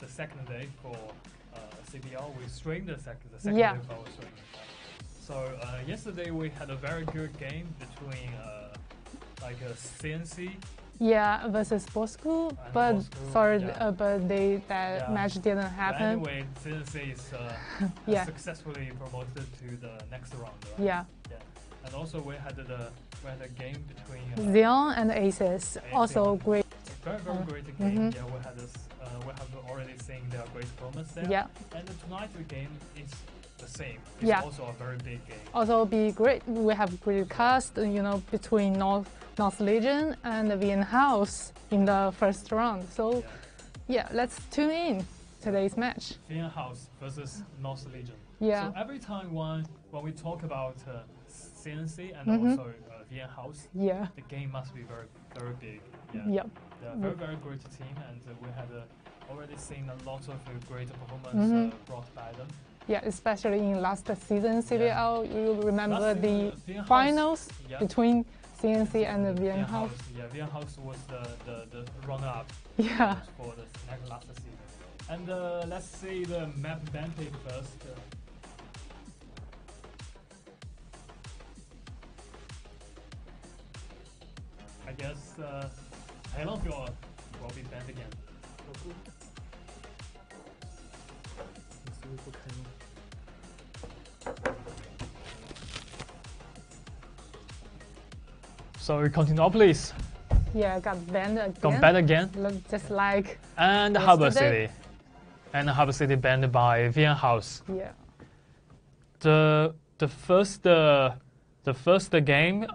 Second day for CBL. We streamed the second day for our streaming. So yesterday we had a very good game between like a CNC. Yeah, versus sports school, but sorry, but that match didn't happen. But anyway, CNC is successfully promoted to the next round. Right? Yeah. And also we had a game between Xeon and Aces. Also great. Very great game. Yeah, we have already seen their great performance there. Yeah. And tonight's game is the same. It's also a very big game. Also be great. We have great cast, between North Legion and Vienna House in the first round. So let's tune in today's match. Vienna House versus North Legion. Yeah. So every time when we talk about CNC and also Vienna House, the game must be very big. Yeah. They're very great team, and we had already seen a lot of great performance brought by them. Yeah, especially in last season CBL, you remember the finals between CNC and the Vienna House. Yeah, Vienna House was the runner-up for the last season. And let's see the map band pick first. I guess Heilongfield will be banned again. So continue, please. Yeah, got banned again. Got banned again. Just like. And Harbour City. And Harbour City banned by Vienna House. Yeah. The first game,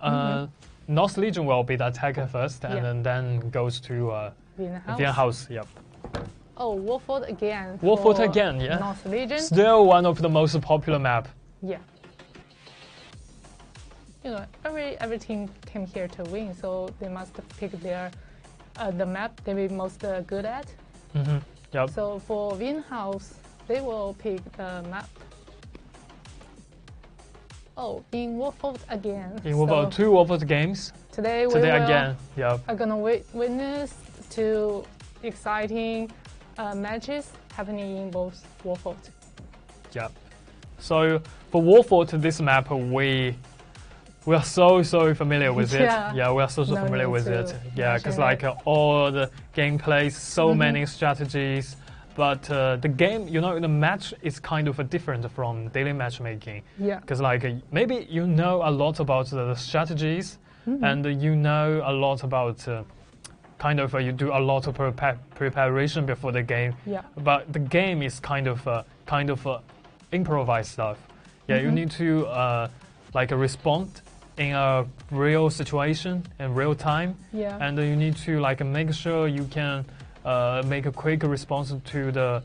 North Legion will be the attacker first, and then goes to Vienna House. Yep. Oh, Warford again. Warford again, yeah. North Legion. Still one of the most popular map. Yeah. Every team came here to win, so they must pick their the map they be most good at. Yep. So for Vienna House, they will pick the map. Oh, in Warford again. In Warford, two Warford games. Today again. Yep. Are gonna witness two exciting matches happening in both Warford. Yep. So for Warford, this map we are so familiar with it. Yeah, we are so familiar with it. Yeah, because like all the gameplays, so many strategies. But the game, the match is kind of different from daily matchmaking. Yeah. Because like maybe you know a lot about the strategies, and you know a lot about you do a lot of preparation before the game. Yeah. But the game is kind of improvised stuff. Yeah, you need to respond in a real situation in real time. Yeah. And you need to make sure you can make a quick response to the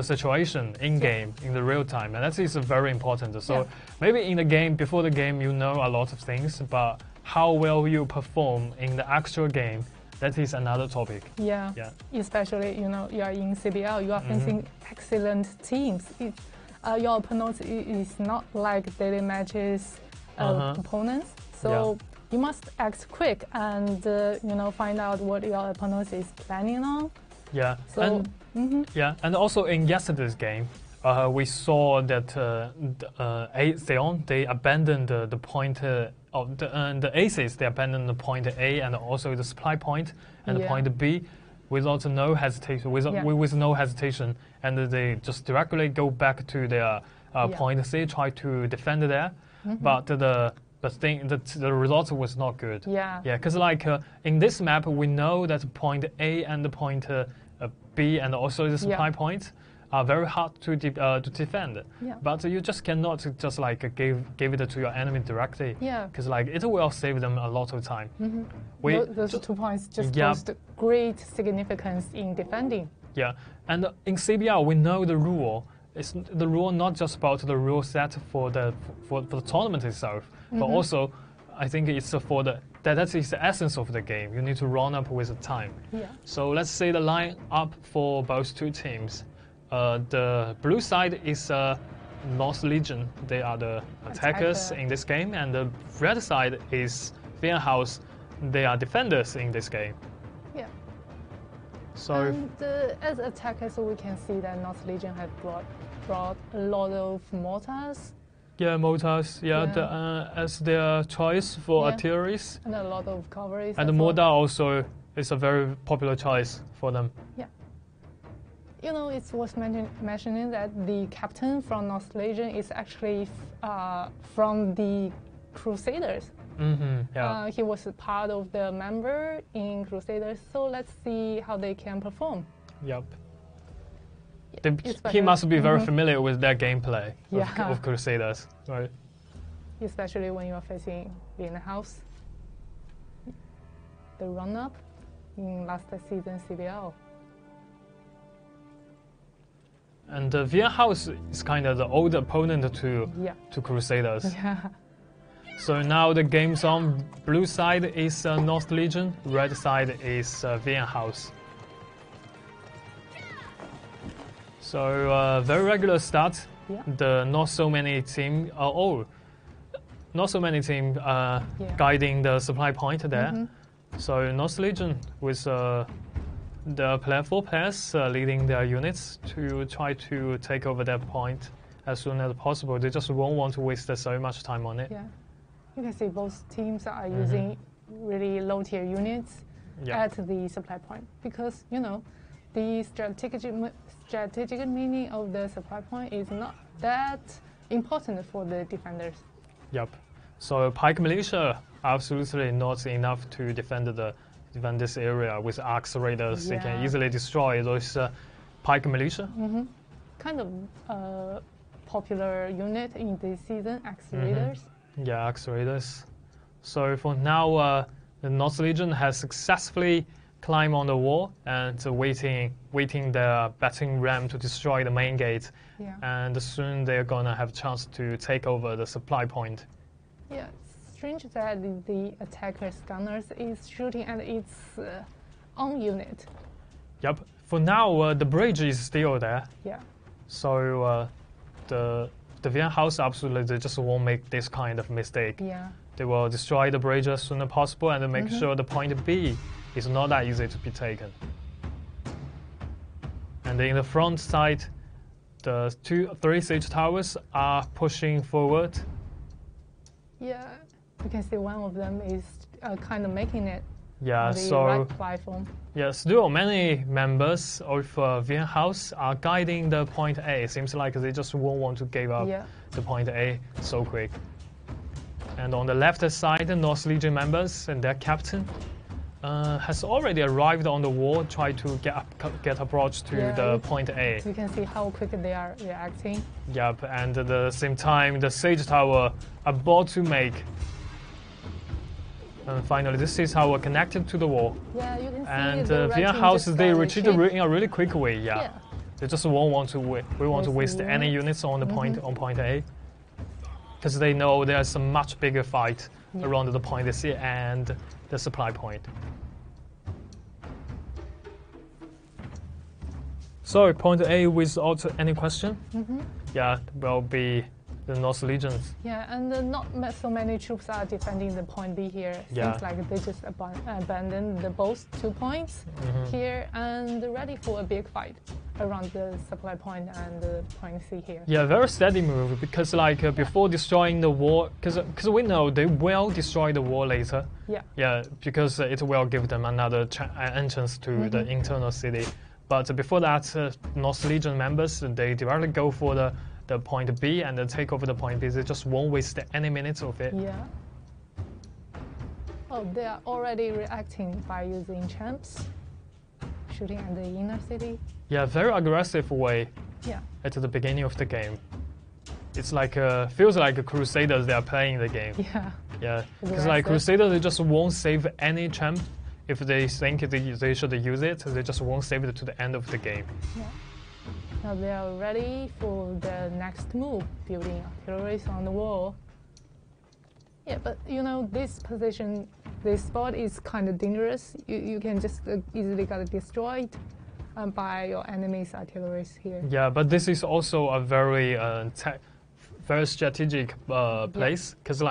situation in game in the real time, and that is very important. So maybe in the game, before the game, you know a lot of things, but how well you perform in the actual game, that is another topic. Yeah. Yeah. Especially you are in CBL, you are facing excellent teams. Your opponent is not like daily matches opponents, so. You must act quick and find out what your opponent is planning on. Yeah. So and also in yesterday's game, we saw that Theon, they abandoned the point of the aces. They abandoned the point A and also the supply point and the point B without no hesitation. With no hesitation, and they just directly go back to their point C, try to defend there. But the result was not good. Yeah. Because in this map, we know that point A and the point B and also the supply point are very hard to defend. Yeah. But you just cannot just give it to your enemy directly. Yeah. Because it will save them a lot of time. Those 2 points just post great significance in defending. Yeah, and in CBL we know the rule. It's the rule not just about the rule set for the tournament itself, but also I think it's for that is the essence of the game. You need to run up with the time. Yeah. So let's say the line up for both two teams. The blue side is North Legion. They are the attackers in this game, and the red side is House. They are defenders in this game. Yeah. So and as attackers, we can see that North Legion have brought a lot of mortars. Yeah, mortars. Yeah, as their choice for artilleries. And a lot of cavalry. And the mortar also is a very popular choice for them. Yeah. You know, it's worth mentioning that the captain from North Legion is actually from the Crusaders. Yeah. He was part of the member in Crusaders, so let's see how they can perform. Yep. He must be very familiar with their gameplay of Crusaders, right? Especially when you are facing Vienna House, the run-up in last season CBL. And Vienna House is kind of the old opponent to Crusaders. Yeah. So now the game's on. Blue side is North Legion, red side is Vienna House. So very regular start. Yeah. The not so many team guiding the supply point there. So North Legion with the player 4 players leading their units to try to take over that point as soon as possible. They just won't want to waste so much time on it. Yeah. You can see both teams are using really low tier units at the supply point because, you know, the strategic meaning of the supply point is not that important for the defenders. Yep. So Pike Militia absolutely not enough to defend this area with Axe Raiders. They can easily destroy those Pike Militia. Kind of popular unit in this season, Axe Raiders. Yeah, Axe Raiders. So for now, the North Legion has successfully climbed on the wall and waiting their battering ram to destroy the main gate. Yeah. And soon they're gonna have a chance to take over the supply point. Yeah, strange that the attacker's gunners is shooting at its own unit. Yep. For now, the bridge is still there. Yeah. So the Vienna House absolutely they just won't make this kind of mistake. Yeah. They will destroy the bridge as soon as possible and make sure the point B is not that easy to be taken. And in the front side, the 3 siege towers are pushing forward. Yeah, you can see one of them is kind of making it. Yeah, on the so right platform. Yeah, still many members of Vienna House are guiding the point A. It seems like they just won't want to give up the point A so quick. And on the left side, the North Legion members and their captain has already arrived on the wall, try to get approach to the point A. You can see how quick they are reacting. Yep, and at the same time, the siege tower about to make. And finally, this is how we're connected to the wall. Yeah, you can see and the Vienna House, they retreat in a really quick way. Yeah. They just won't want to waste any units on the point A, because they know there's a much bigger fight around the point C and the supply point. So point A without any question, will be North Legions. Yeah, and so many troops are defending the point B here. Seems like they just abandoned the both 2 points here and ready for a big fight around the supply point and the point C here. Yeah, very steady move because before destroying the wall, because we know they will destroy the wall later. Yeah. Yeah, because it will give them another entrance to the internal city. But before that, North Legion members, they directly go for the point B and then take over the point B. They just won't waste any minutes of it. Yeah. Oh, they are already reacting by using champs, shooting at the inner city. Yeah, very aggressive way. Yeah. At the beginning of the game. It's feels like Crusaders, they are playing the game. Yeah. Yeah, because Crusaders, they just won't save any champ. If they think they should use it, they just won't save it to the end of the game. Yeah. Now they are ready for the next move, building artillery on the wall. Yeah, but this position, this spot is kind of dangerous. You can just easily get destroyed by your enemy's artillery here. Yeah, but this is also a very strategic place because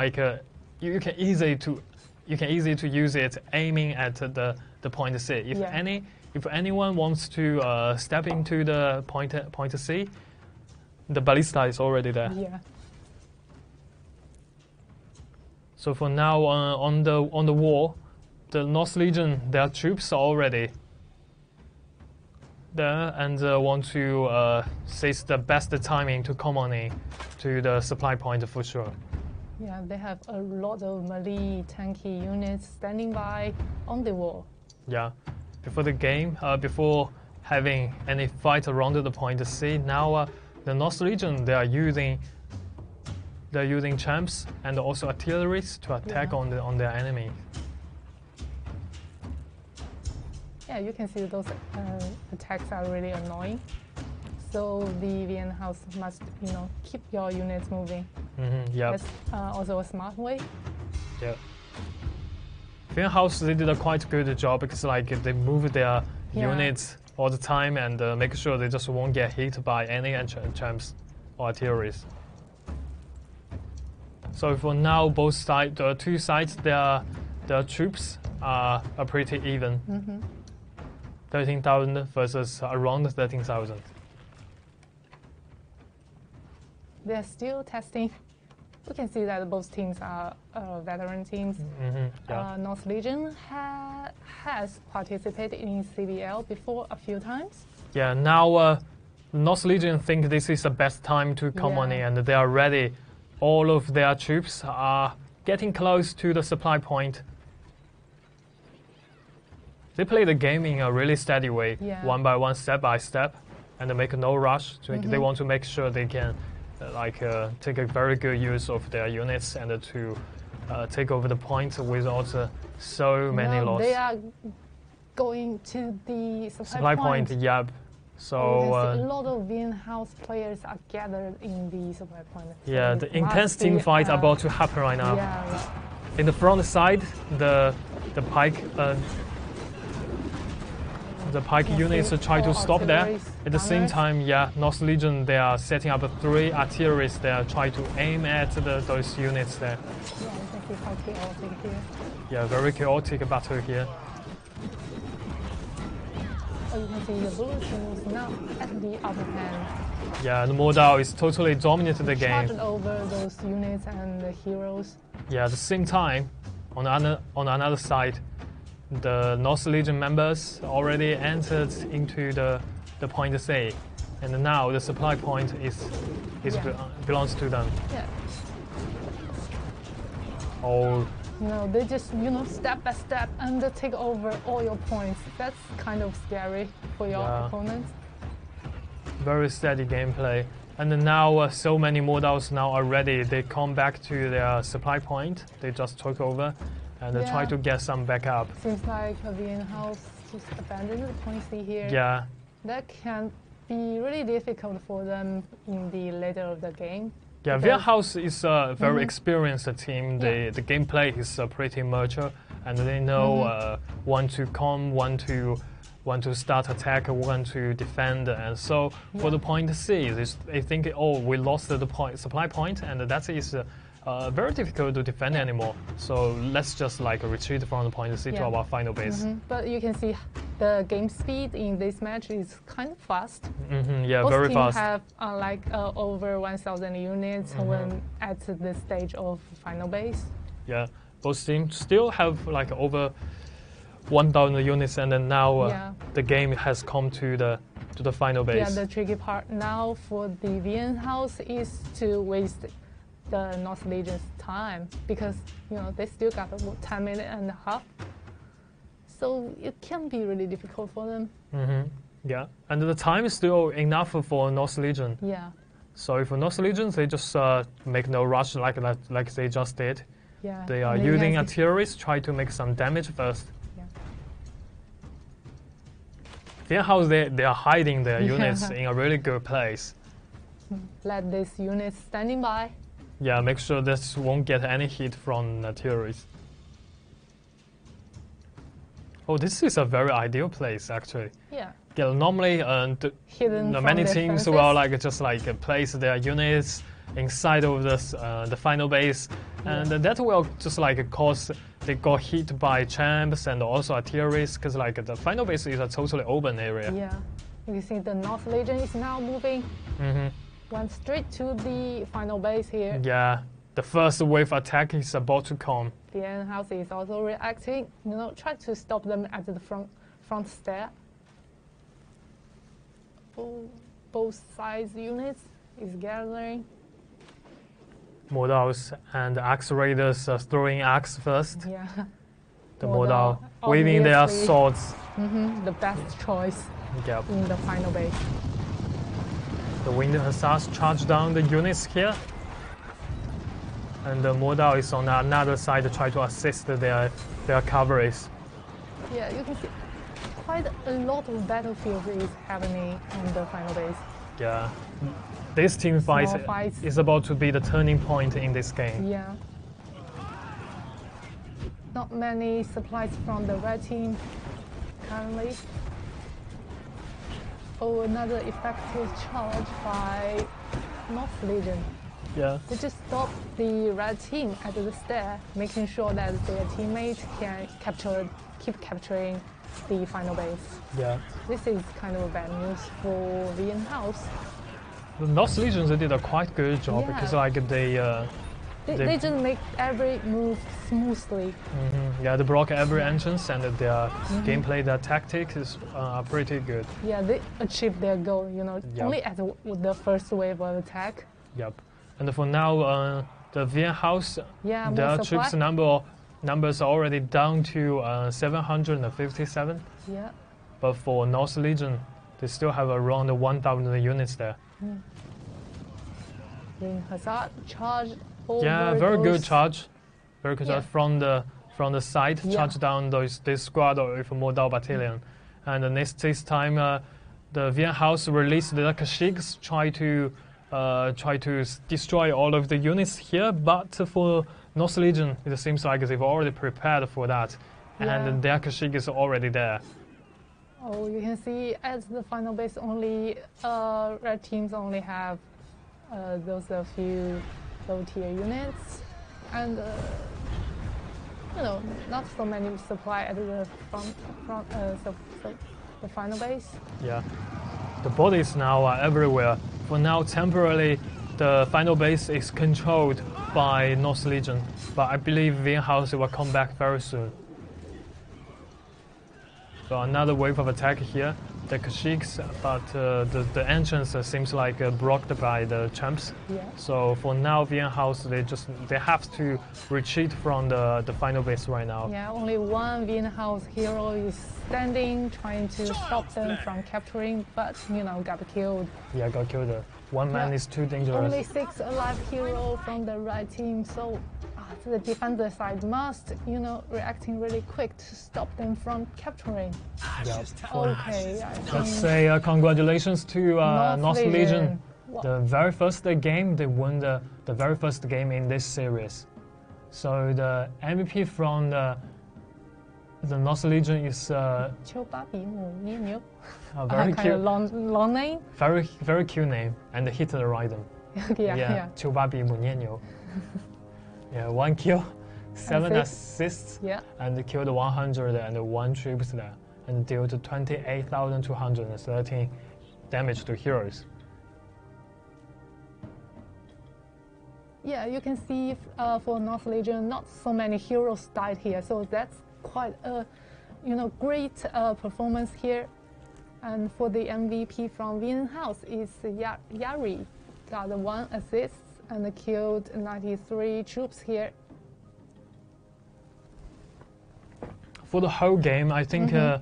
you can easily to use it aiming at the point C. If anyone wants to step into the point C, the ballista is already there. Yeah. So for now, on the wall, the North Legion, their troops are already there and want to seize the best timing to come on in to the supply point for sure. Yeah, they have a lot of melee tanky units standing by on the wall. Yeah, before the game, before having any fight around the point C, now the North Legion, they're using champs and also artilleries to attack on their enemy. Yeah, you can see those attacks are really annoying. So the Vienna house must, keep your units moving. Yeah. That's also a smart way. Yeah. Vienna house, they did a quite good job because they move their units all the time and make sure they just won't get hit by any champs or artilleries. So for now, both sides, the two sides, their troops are pretty even. 13,000 versus around 13,000. They're still testing. We can see that both teams are veteran teams. North Legion has participated in CBL before a few times. Yeah, now North Legion think this is the best time to come on in and they are ready. All of their troops are getting close to the supply point. They play the game in a really steady way, one by one, step by step, and they make no rush. They want to make sure they can take a very good use of their units and to take over the point without so many losses. They are going to the supply point. Yep. So a lot of Vienna house players are gathered in the supply point. Yeah, the intense team fight about to happen right now. Yeah. In the front side, the pike. The pike units try to stop there. At the same time, North Legion, they are setting up 3 artilleries there, try to aim at those units there. Yeah, you can see how chaotic here. Yeah, very chaotic battle here. Oh, you can see the blue team is now at the upper hand. Yeah, the Mordau is totally dominated the game. Charged over those units and the heroes. Yeah, at the same time, on another side, the North Legion members already entered into the point C, and now the supply point belongs to them. Yeah. Oh. No, they just step by step and take over all your points. That's kind of scary for your opponents. Very steady gameplay, and now so many Mordaus now are ready. They come back to their supply point. They just took over. And they try to get some backup. Seems like Vienna house just abandoned the point C here. Yeah. That can be really difficult for them in the later of the game. Yeah, Vienna house is a very experienced team. The gameplay is pretty mature, and they know when to come, when to want to start attack, want to defend, and so for the point C, they think, oh, we lost the point, supply point, and that is very difficult to defend anymore. So let's just like retreat from the point C to our final base. But you can see the game speed in this match is kind of fast. Yeah, Both very teams fast. have like over 1,000 units when at the stage of final base. Yeah, both teams still have like over 1,000 units, and then now the game has come to the final base. Yeah, the tricky part now for the VN house is to waste the North Legion's time, because they still got 10 minutes and a half, so it can be really difficult for them. Yeah, and the time is still enough for North Legion. Yeah. So for North Legion, they just make no rush like they just did. Yeah. They are using artilleries, try to make some damage first. VN house, they are hiding their units in a really good place. Let these units standing by. Yeah, make sure this won't get any hit from artilleries. Oh, this is a very ideal place actually. Yeah. Yeah, normally many teams will just place their units inside of the final base, and that will just cause they got hit by champs and also artilleries, because the final base is a totally open area. Yeah, you see the North Legion is now moving. Went straight to the final base here. Yeah, the first wave attack is about to come. The VN house is also reacting. Try to stop them at the front stair. Both sides units is gathering. Modals and axe raiders throwing axe first. Yeah. The modal waving their swords. The best choice in the final base. The Wind Hussars charge down the units here, and the modal is on another side to try to assist their cavalries. Yeah, you can see quite a lot of battlefield is happening on the final base. Yeah, this team fight is about to be the turning point in this game. Yeah. Not many supplies from the red team currently. Oh, another effective charge by North Legion. Yeah. They just stop the red team at the stair, making sure that their teammates can keep capturing the final base. Yeah. This is kind of bad news for VN house. The North Legion, they did a quite good job because they just make every move smoothly. Yeah, they block every entrance, and their gameplay, their tactics is pretty good. Yeah, they achieved their goal, only at the first wave of attack. Yep. And for now, the VN house, their troops numbers are already down to 757. Yeah. But for North Legion, they still have around 1,000 units there. Wing Hussar charge. Yeah, very good charge. Very good charge from the side, charge down this squad with Modal battalion. And this time, the VN house released the Kashyyyks, try to destroy all of the units here. But for North Legion, it seems like they've already prepared for that, and their Kashyyyk is already there. Oh, you can see at the final base, only red teams only have those a few low-tier units, and not so many supply at the the final base. Yeah, the bodies now are everywhere. For now, temporarily, the final base is controlled by North Legion, but I believe VN house will come back very soon. So another wave of attack here, the Kashyyyks, but the entrance seems like blocked by the champs. Yeah. So for now, VN house, they have to retreat from the final base right now. Yeah, only one VN house hero is standing, trying to stop them from capturing, but got killed. Yeah, got killed. One man is too dangerous. Only 6 alive hero from the red team, so the defender side must, reacting really quick to stop them from capturing. Yep. Okay, let's say congratulations to North Legion. The very first game, they won the very first game in this series. So the MVP from The North Legion is a very kind cute, of long name. very cute name, and hit the rhythm. Yeah. 丘巴比母黏牛. Yeah, 1 kill, 7 assists, Yeah. and killed 101 troops there, and dealt 28,213 damage to heroes. Yeah, you can see for North Legion, not so many heroes died here, so that's quite a, great performance here. And for the MVP from Wien House is Yari, got 1 assist and killed 93 troops here. For the whole game, I think the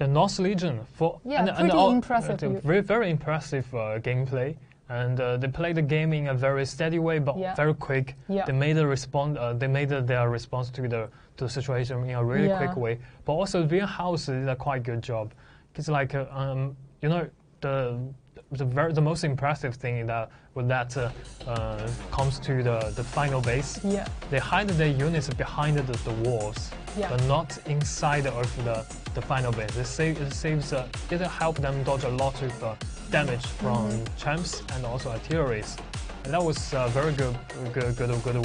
North Legion impressive. Very impressive gameplay. And they played the game in a very steady way, but very quick. Yeah. They made their response to the situation in a really quick way. But also, Wien House did a quite good job. It's like the most impressive thing comes to the final base. Yeah. They hide their units behind the walls, but not inside of the final base. It helped them dodge a lot of damage from champs and also artilleries. And that was a very good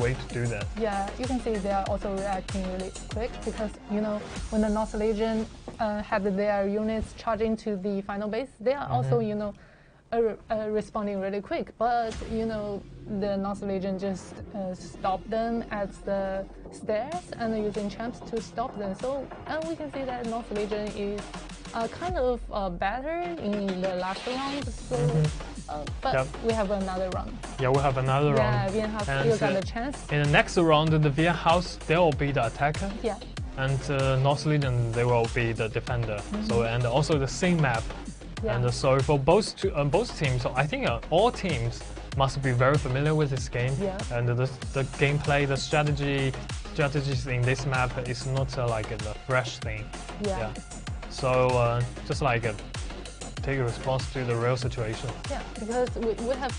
way to do that. Yeah, you can see they are also reacting really quick because, when the North Legion had their units charging to the final base, they are also, responding really quick. But, the North Legion just stopped them at the stairs and using champs to stop them. So we can see that North Legion is kind of better in the last round. So, but we have another round. Yeah, we have another round. Yeah, Wien House still got a chance. In the next round, the Wien House, they will be the attacker. Yeah. And North Legion, they will be the defender. So, and also the same map. Yeah. And so for both teams, so I think all teams must be very familiar with this game. Yeah. And the gameplay, the strategies in this map is not like a fresh thing. Yeah. So just like take a response to the real situation. Yeah, because we have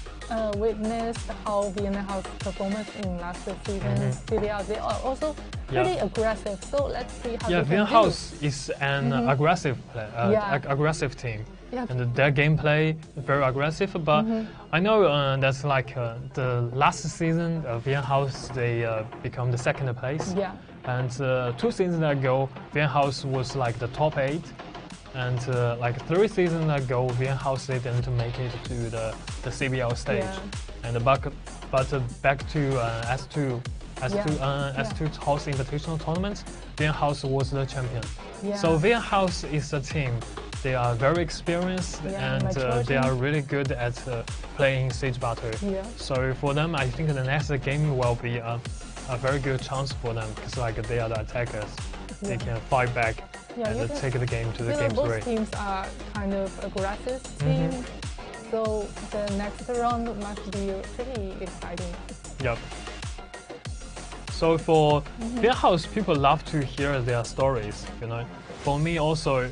witnessed how Wien House performance in last season CBL. They are also pretty aggressive. So let's see how. Yeah, Wien House is an aggressive team. Yeah. And their gameplay very aggressive, but I know that's like the last season Wien House they become the second place. Yeah. And 2 seasons ago, Wien House was like the top 8, and like 3 seasons ago, Wien House they didn't make it to the CBL stage. Yeah. And back to S2 House Invitational Tournament, Wien House was the champion. Yeah. So Wien House is a team. They are very experienced and they are really good at playing siege battle. Yeah. So for them, I think the next game will be a very good chance for them because like they are the attackers. They can fight back and take the game to the game 3. Both teams are kind of aggressive teams. So the next round must be pretty exciting. Yep. So for Wien House, people love to hear their stories. For me also,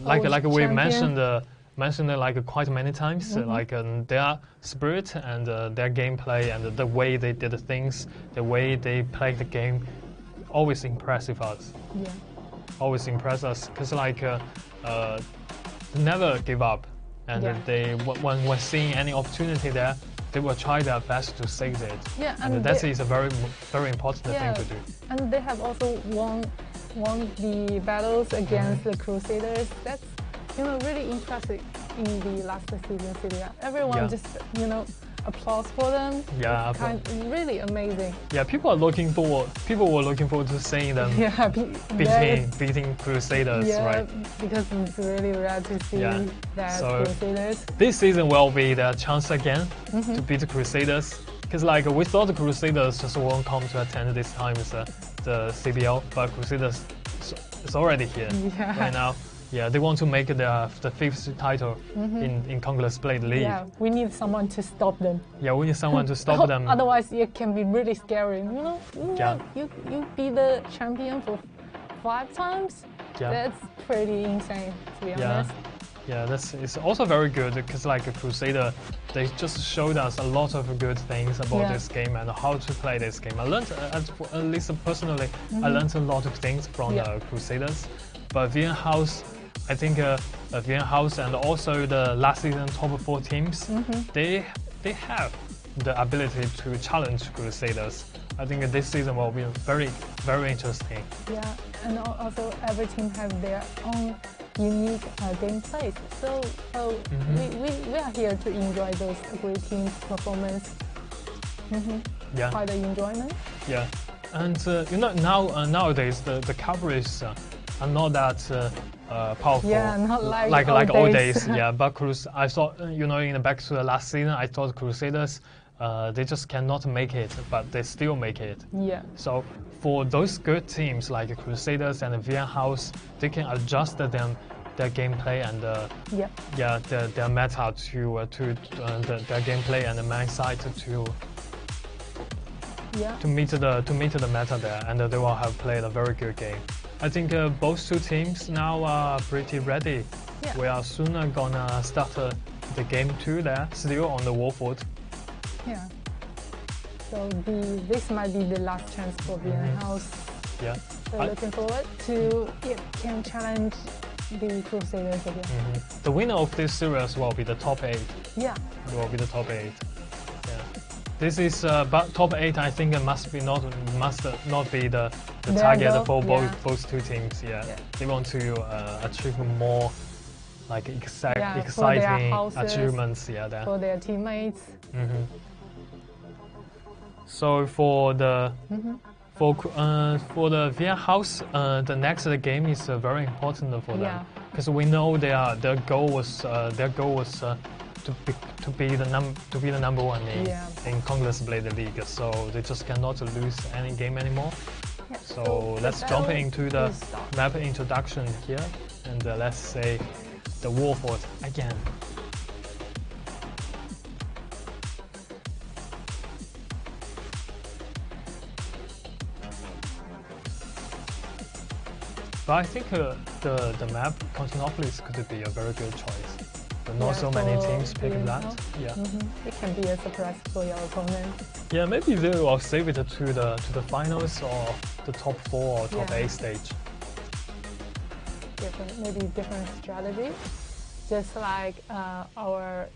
like we mentioned like quite many times, like their spirit and their gameplay and the way they did things, the way they played the game, always impressive us. Yeah. Always impress us because like never give up, and they when seeing any opportunity there, they will try their best to seize it. Yeah, and that is a very important thing to do. And they have also won the battles against the Crusaders. That's really impressive in the last season CBL. Everyone just applause for them. Yeah, really amazing. Yeah, people were looking forward to seeing them beating Crusaders, right? Because it's really rare to see that Crusaders. This season will be their chance again to beat the Crusaders. Because like we thought the Crusaders just won't come to attend this time the CBL, but Crusaders is already here right now. Yeah, they want to make the 5th title in Congress Blade League. Yeah, we need someone to stop them. Yeah, we need someone to stop them. Otherwise, it can be really scary. You be the champion for 5 times. Yeah. That's pretty insane, to be honest. Yeah, it's also very good because like a Crusader, they just showed us a lot of good things about this game and how to play this game. I learned, at least personally, I learned a lot of things from Crusaders. But VN House, I think VN House and also the last season top 4 teams, they have the ability to challenge Crusaders. I think this season will be very, very interesting. Yeah, and also every team have their own unique gameplays. So we are here to enjoy those great teams' performance. Yeah. Quite the enjoyment. Yeah, and you know nowadays the coverage are not that powerful. Yeah, not like old days. Yeah, but I thought you know in the back to the last season I thought Crusaders they just cannot make it, but they still make it. Yeah. So for those good teams like Crusaders and VN House, they can adjust their gameplay and their meta to their gameplay and the main side to meet the meta there, and they will have played a very good game. I think both two teams now are pretty ready. Yeah. We are soon gonna start the game 2 there, still on the Warford. Yeah. So this might be the last chance for VN House. Yeah. So looking forward to can challenge the Crusaders again. The winner of this series will be the top 8. Yeah. It will be the top 8. Yeah. This is but top 8. I think it must not be the target for both two teams. Yeah. They want to achieve more like exciting achievements. Yeah. For their teammates. So for the for the VN House, the next game is very important for them because we know their goal was to be the number 1 in Congress Blade League. So they just cannot lose any game anymore. Yeah, so let's jump into the map introduction here, and let's say the Warford again. But I think the map Constantinopolis could be a very good choice. But not so many teams pick that. Yeah. It can be a surprise for your opponent. Yeah, maybe they will save it to the finals or the top 4 or top 8 stage. Maybe different strategy. Just like our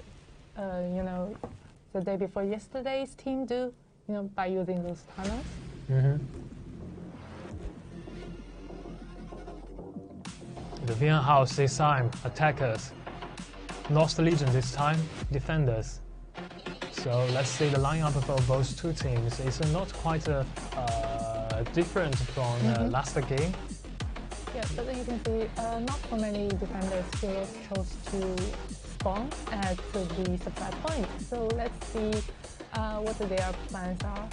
the day before yesterday's team do, by using those tunnels. The VN House this time, attackers. Lost Legion this time, defenders. So let's see the lineup for both two teams. It's not quite different from last game. Yeah, but you can see not so many defenders chose to spawn at the supply point. So let's see what their plans are.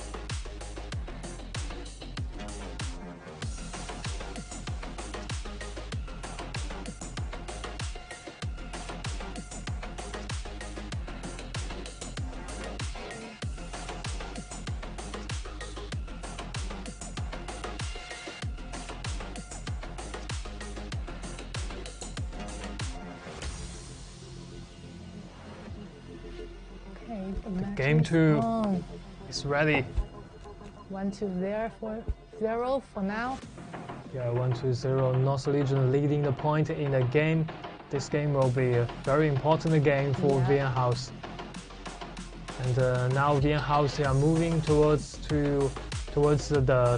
Game 2 is ready. 1-0 for now. Yeah, 1-0. North Legion leading the point in the game. This game will be a very important game for VN House. And now VN House, they are moving towards the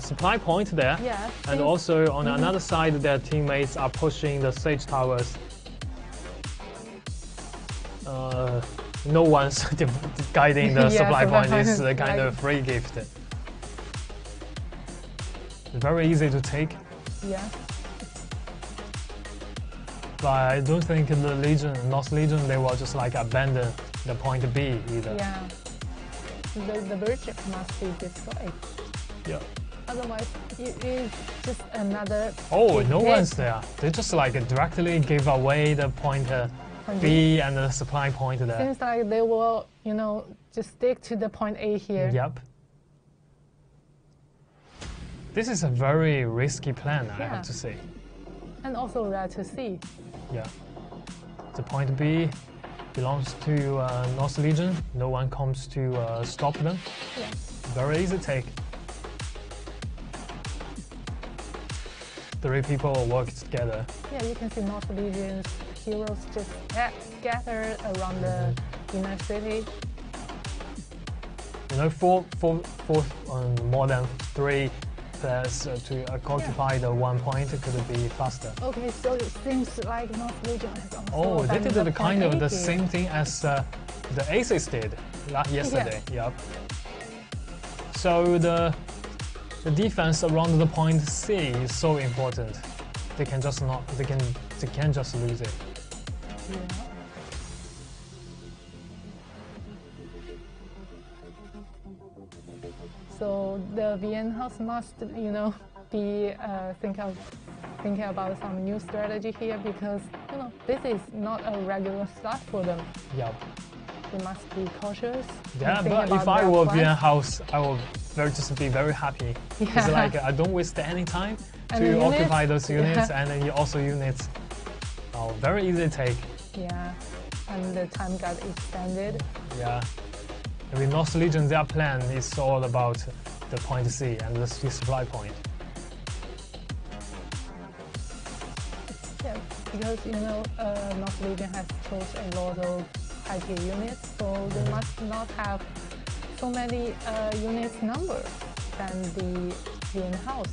supply point there. Yeah. And also on another side, their teammates are pushing the Sage Towers. No one's guiding the supply point. It's a kind of free gift. Very easy to take. Yeah. But I don't think the North Legion, they will just like abandon the point B either. Yeah. The bridge must be destroyed. Yeah. Otherwise, it is just another. Oh, no one's there. They just like directly give away the point B and the supply point there. Seems like they will, just stick to the point A here. Yep. This is a very risky plan, I have to say. And also rare to see. Yeah. The point B belongs to North Legion. No one comes to stop them. Yeah. Very easy take. 3 people work together. Yeah, you can see North Legion's heroes just gathered around the inner city. You know, more than 3 players to occupy the 1 point could be faster. Okay, so it seems like North Legion has also They did the kind of the here. same thing as the Aces did yesterday. Yep. So the defense around the point C is so important. They can just lose it. Yeah. So the VN House must, be thinking about some new strategy here because this is not a regular start for them. Yep. They must be cautious. Yeah, but if I were VN House, I would just be very happy. It's like I don't waste any time to occupy those units, and then also units. Oh, very easy take. Yeah, and the time got extended. Yeah. With North Legion, their plan is all about the point C and the supply point. Yeah, because North Legion has chose a lot of high-tier units, so they must not have so many units number than the VN House.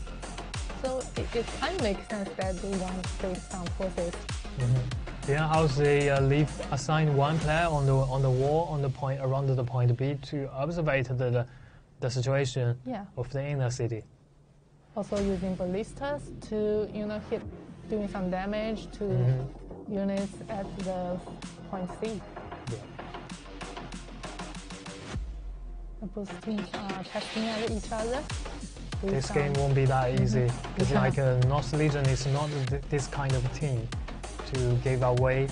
So it kind of makes sense that they want to save some forces. VN House, they assign 1 player on the wall on the point around the point B to observe the situation of the inner city. Also using ballistas to doing some damage to units at the point C. Yeah. Both teams are testing at each other. This game won't be that easy. It's like North Legion is not this kind of team to give away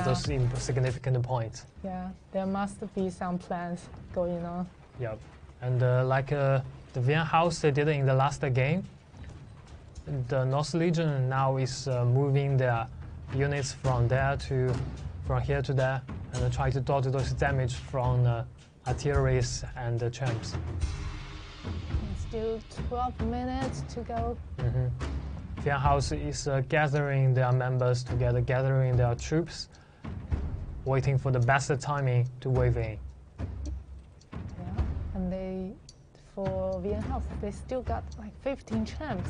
those significant points. Yeah, there must be some plans going on. Yep. And like the VN House they did in the last game, the North Legion now is moving their units from here to there and try to dodge those damage from artilleries and champs. Still 12 minutes to go. VN House is gathering their members together, gathering their troops, waiting for the best timing to wave in. Yeah, and for VN House, they still got like 15 champs.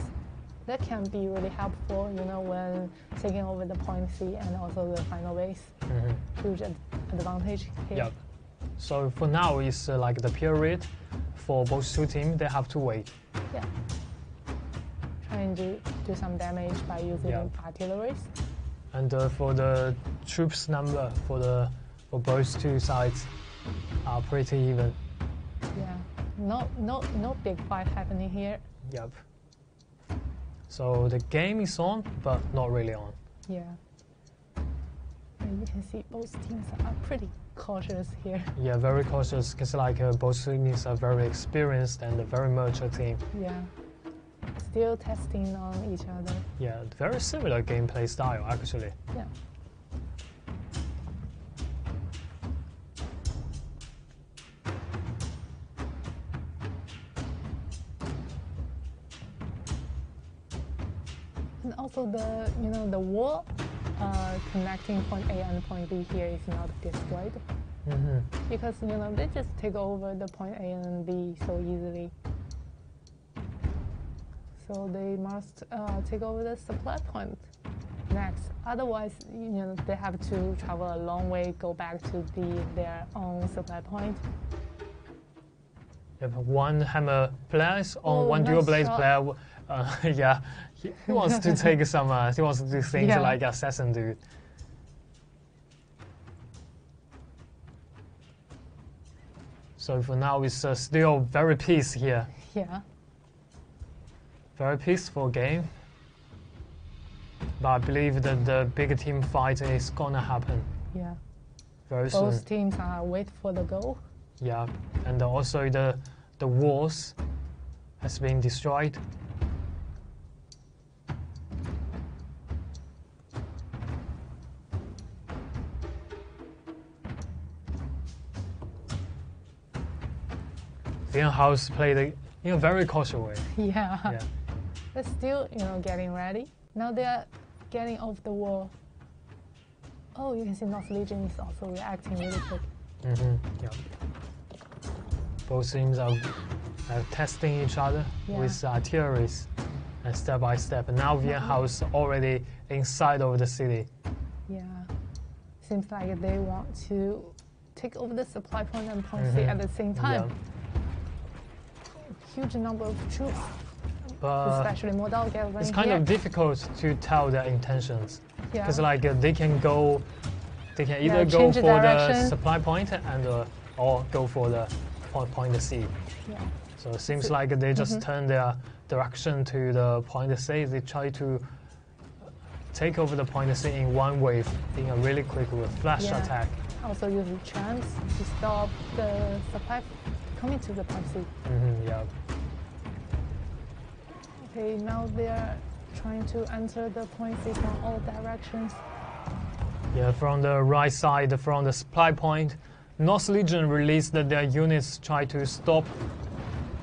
That can be really helpful, when taking over the point C and also the final base. Huge advantage here. Yep. So for now, it's like the period for both 2 teams. They have to wait. Yeah. Trying to do some damage by using artilleries. And for the troops number for both 2 sides are pretty even. Yeah. No big fight happening here. Yep. So the game is on, but not really on. Yeah. And you can see both teams are pretty cautious here. Yeah, very cautious because both teams are very experienced and a very mature team. Yeah. Still testing on each other. Yeah, very similar gameplay style actually. Yeah. And also the wall connecting point A and point B here is not destroyed. Because they just take over the point A and B so easily. So they must take over the supply point next. Otherwise, they have to travel a long way, go back to their own supply point. If 1 hammer player or 1 dual blade player, he wants to take some. He wants to do things like assassin do. So for now, it's still very peace here. Yeah. Very peaceful game. But I believe that the big team fight is gonna happen. Yeah. Very soon. Both teams are wait for the goal. Yeah, and also the walls has been destroyed. Vian House played it in a very cautious way. Yeah. Yeah. They're still, getting ready. Now they're getting off the wall. Oh, you can see North Legion is also reacting really quick. Yeah. Both teams are testing each other with artilleries and step by step. And now Vian House already inside of the city. Yeah. Seems like they want to take over the supply point and point C at the same time. Yeah. Huge number of troops, especially Modal gathering. It's kind of difficult to tell their intentions because Yeah. they can either go for the supply point and or go for the point C. Yeah. So it seems like they just turn their direction to the point C. They try to take over the point C in one wave in a really quick flash attack. Also use the chance to stop the supply coming to the point C. Yeah. Okay, now they're trying to enter the point C from all directions. Yeah, from the right side, from the supply point, North Legion released their units try to stop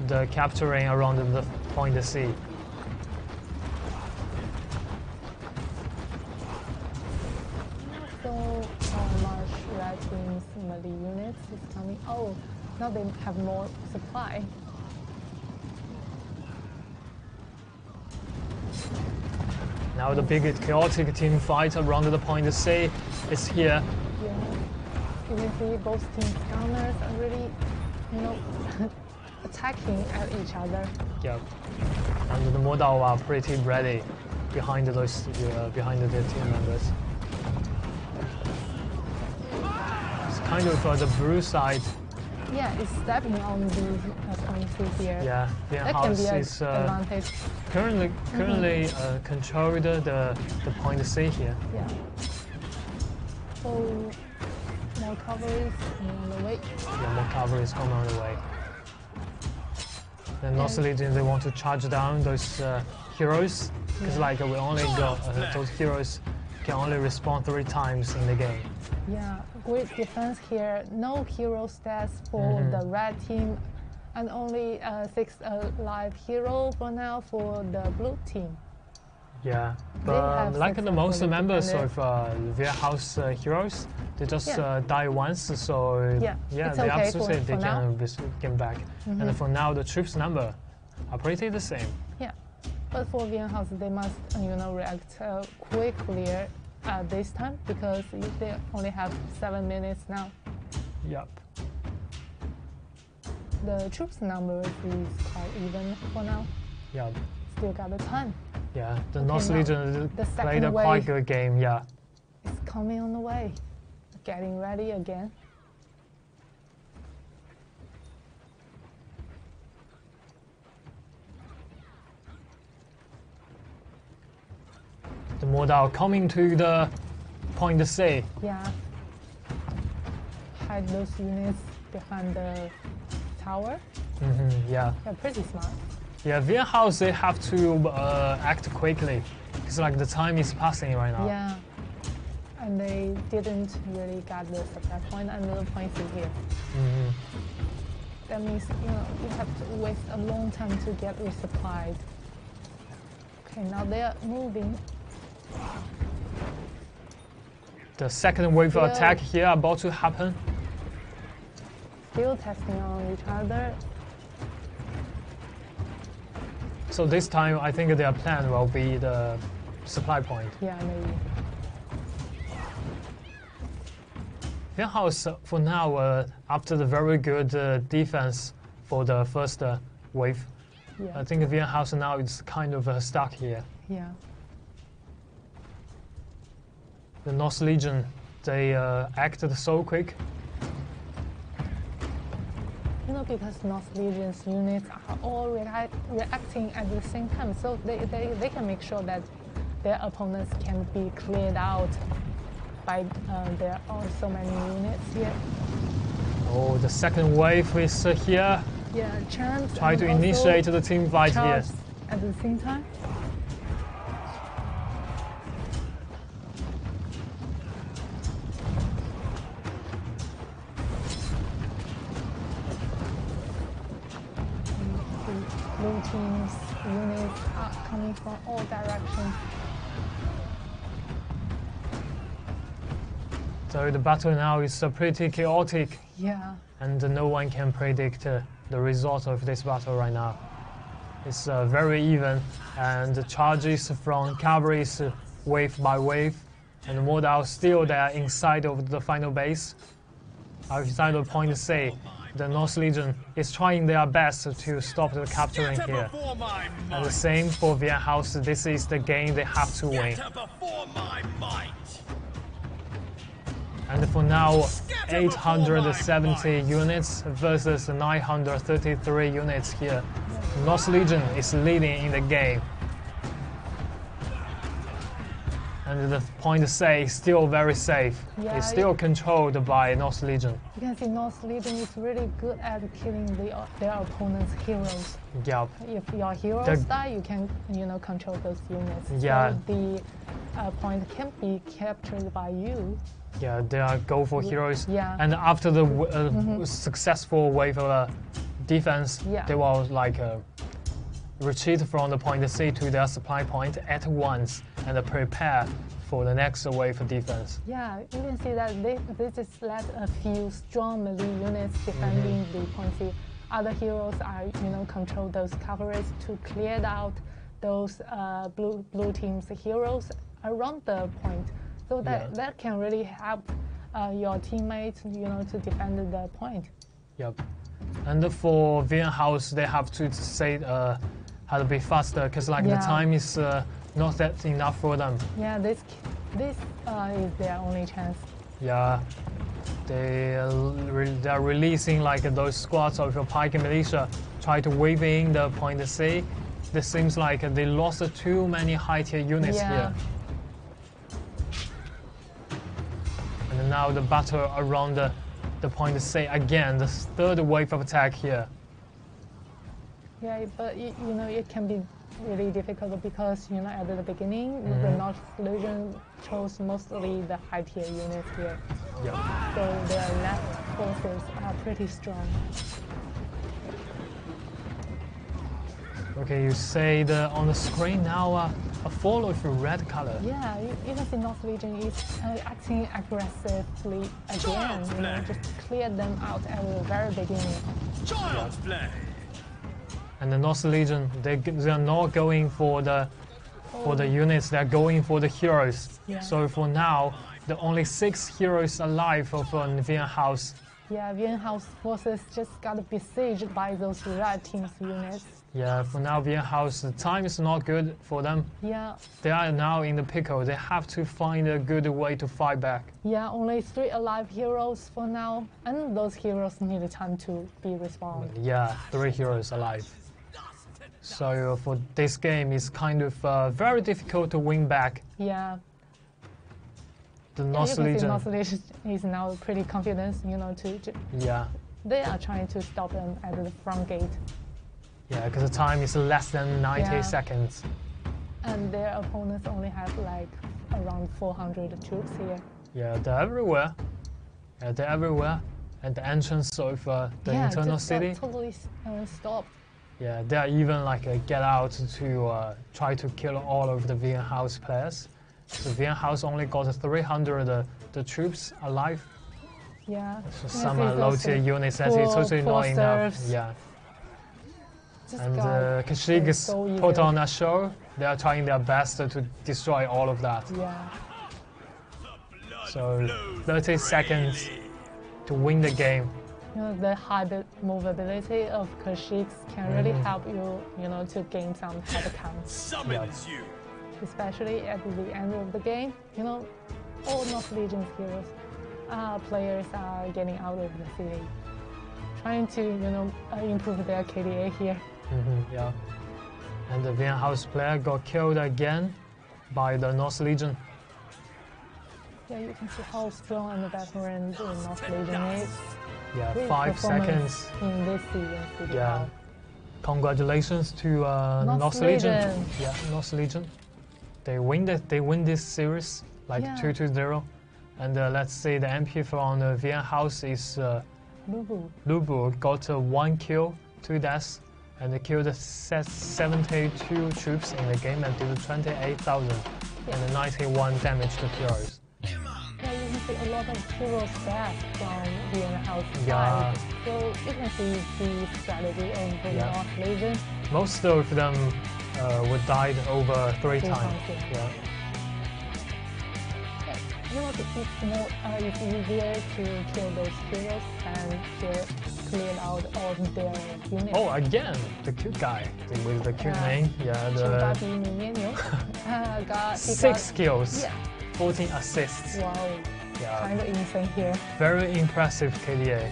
the capturing around the point C. So much red team's melee units is coming. Oh, now they have more supply. Now the big chaotic team fight around the point C is here. Yeah, you can see both teams' gunners are really, attacking at each other. Yeah, and the Modal are pretty ready behind those behind the team members. It's kind of the blue side. Yeah, it's stepping on the point here. Yeah, that can be an advantage. Currently controlled the point C here. Yeah. So more coverage on the way. Yeah, more coverage is coming on the way. And North Legion, they want to charge down those heroes because we only got those heroes can only respawn 3 times in the game. Yeah, great defense here. No hero stats for the red team, and only 6 live hero for now for the blue team. Yeah, but like the most members of Vian House heroes, they just die once, so they absolutely they can get back. And for now, the troops number are pretty the same. Yeah, but for Vian House, they must react quickly this time because they only have 7 minutes now. Yep. The troops number is quite even for now. Yep. Still got the time. Yeah, the North Legion played a quite good game. Yeah. It's coming on the way. Getting ready again. The Modal coming to the point C. Yeah. Hide those units behind the tower. Yeah. They're pretty smart. Yeah, Vian House, they have to act quickly because the time is passing right now. Yeah. And they didn't really get the supply point and the points in here. That means you have to waste a long time to get resupplied. Okay, now they are moving. The second wave attack here about to happen. Still testing on each other. So this time, I think their plan will be the supply point. Yeah, maybe. Vian House, for now, after the very good defense for the first wave, I think Vian House now is kind of stuck here. Yeah. The North Legion, they acted so quick. Because North Legion's units are all reacting at the same time, so they can make sure that their opponents can be cleared out by there are so many units here. Oh, the second wave is here. Yeah, chance. Try to initiate the team fight here. At the same time. blue team's units are coming from all directions. So the battle now is pretty chaotic. Yeah. And no one can predict the result of this battle right now. It's very even, and the charges from cavalries wave by wave, and the models still there inside of the final base. Outside of point C, the North Legion is trying their best to stop the capturing here. And the same for Vienna House, this is the game they have to win. And for now, 870 units versus 933 units here. North Legion is leading in the game. And the point C is still very safe. Yeah, it's still controlled by North Legion. You can see North Legion is really good at killing their opponent's heroes. Yep. If your heroes die, you can control those units. Yeah. So the point can be captured by you. Yeah, they are go for heroes. Yeah. And after the successful wave of defense, they will retreat from the point C to their supply point at once and prepare for the next wave of defense. Yeah, you can see that they just let a few strong melee units defending the point C. Other heroes are control those cavalries to clear out those blue team's heroes around the point. So that can really help your teammates, to defend the point. Yep. And for Vienna House, they have to say how to be faster because the time is not that enough for them. Yeah, this is their only chance. Yeah, they're releasing those squads of pike militia, try to wave in the point C. It seems like they lost too many high tier units here. And now the battle around the point C again, the third wave of attack here. Yeah, but it can be really difficult because at the beginning the North Legion chose mostly the high tier units here. Yeah. So their left forces are pretty strong. Okay, you say on the screen now a fall of red color. Yeah, you can see North Legion is acting aggressively again. Just clear them out at the very beginning. Child's play. And the North Legion, they are not going for the units. They are going for the heroes. Yeah. So for now, the only 6 heroes alive of Vienna House. Yeah, Vienna House forces just got besieged by those red team's units. Yeah, for now, Vienna House, the time is not good for them. Yeah. They are now in the pickle. They have to find a good way to fight back. Yeah, only 3 alive heroes for now, and those heroes need time to be respawned. Yeah, 3 heroes alive. So for this game, it's kind of very difficult to win back. Yeah. The North Legion. North Legion is now pretty confident, Yeah. They are trying to stop them at the front gate. Yeah, because the time is less than 90 seconds. And their opponents only have around 400 troops here. Yeah, they're everywhere. Yeah, they're everywhere. At the entrance of the internal city. Totally stopped. Yeah, they are even get out to try to kill all of the Vienna House players. So Vienna House only got 300 the troops alive. Yeah. So some low tier units that is totally not enough. Yeah. And Kashyyyk is put on a show. They are trying their best to destroy all of that. Yeah. So 30 seconds to win the game. The high movability of Kashyyyk can really help you, to gain some head count. Summons you. Especially at the end of the game, all North Legion's heroes, players are getting out of the city, trying to, improve their KDA here. Yeah. And the Vienna House player got killed again by the North Legion. Yeah, you can see how strong and veteran the North Legion is. Yeah, Great 5 seconds. In this season, CBL. Yeah. Congratulations to North Legion. Yeah, North Legion. They win this series 2-0. And let's say the MP from the Vienna House is Lubu. Lubu got 1 kill, 2 deaths. And they killed 72 troops in the game and did 28,000 and 91 damage to heroes. Yeah, you can see a lot of hero stats from Vienna House Yeah. side. So you can see the strategy of the North Legion. Most of them were died over three times. Yeah. You know, it's more it's easier to kill those heroes and clear out all their units. Oh, again, the cute guy with the cute name. Yeah, got 6 kills, yeah. 14 assists. Wow, Yeah, kind of insane here. very impressive KDA.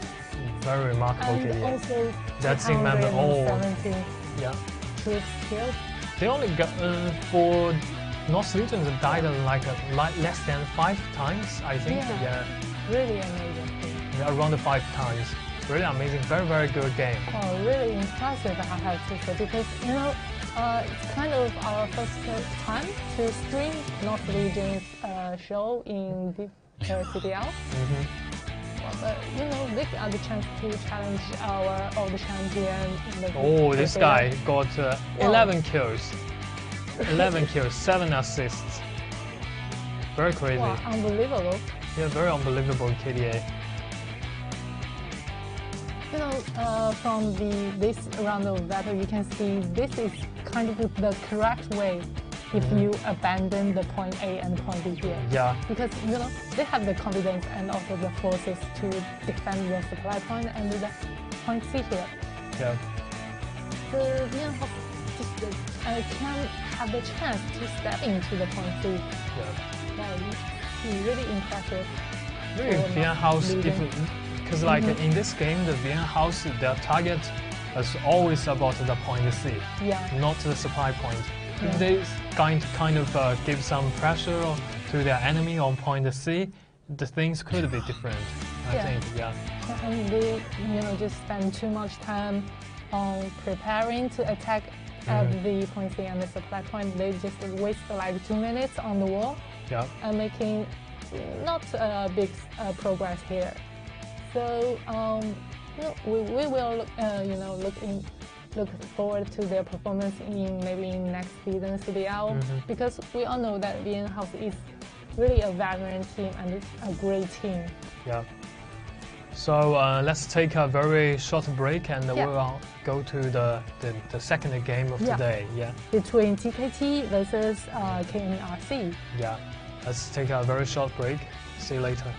Very remarkable And KDA. also That team member, oh, 270 yeah. troops killed. They only got for North Legion died like less than 5 times, I think. Yeah. Really amazing. Yeah, around 5 times. Really amazing. Very, very good game. Oh, really impressive, I have to say, because you know, it's kind of our first time to stream North Legion's show in the CBL. But you know, they got the chance to challenge our old champion. Oh, this guy got 11 kills. 11 kills, 7 assists. Very crazy. Wow, unbelievable. Yeah, very unbelievable KDA. You know, from this round of battle, you can see this is kind of the correct way if you abandon the point A and point B here. Yeah. Because, you know, they have the confidence and also the forces to defend the supply point and the point C here. Yeah. The Vienna House just can have the chance to step into the point C. Yeah. Wow, it's really impressive. Really, Vienna House, because like in this game, the Vienna House, their target is always about the point C, not the supply point. If they kind of give some pressure to their enemy on point C, the things could be different. I think, yeah. And they, you know, just spend too much time on preparing to attack at the point C and the supply point. They just waste like 2 minutes on the wall, and making not big progress here. So you know, we will you know, look forward to their performance in maybe in next season CBL, because we all know that Vienna House is really a veteran team and it's a great team. Yeah. So let's take a very short break and we'll go to the second game of today. Yeah. Between TKT versus KNRC. Yeah. Let's take a very short break. See you later.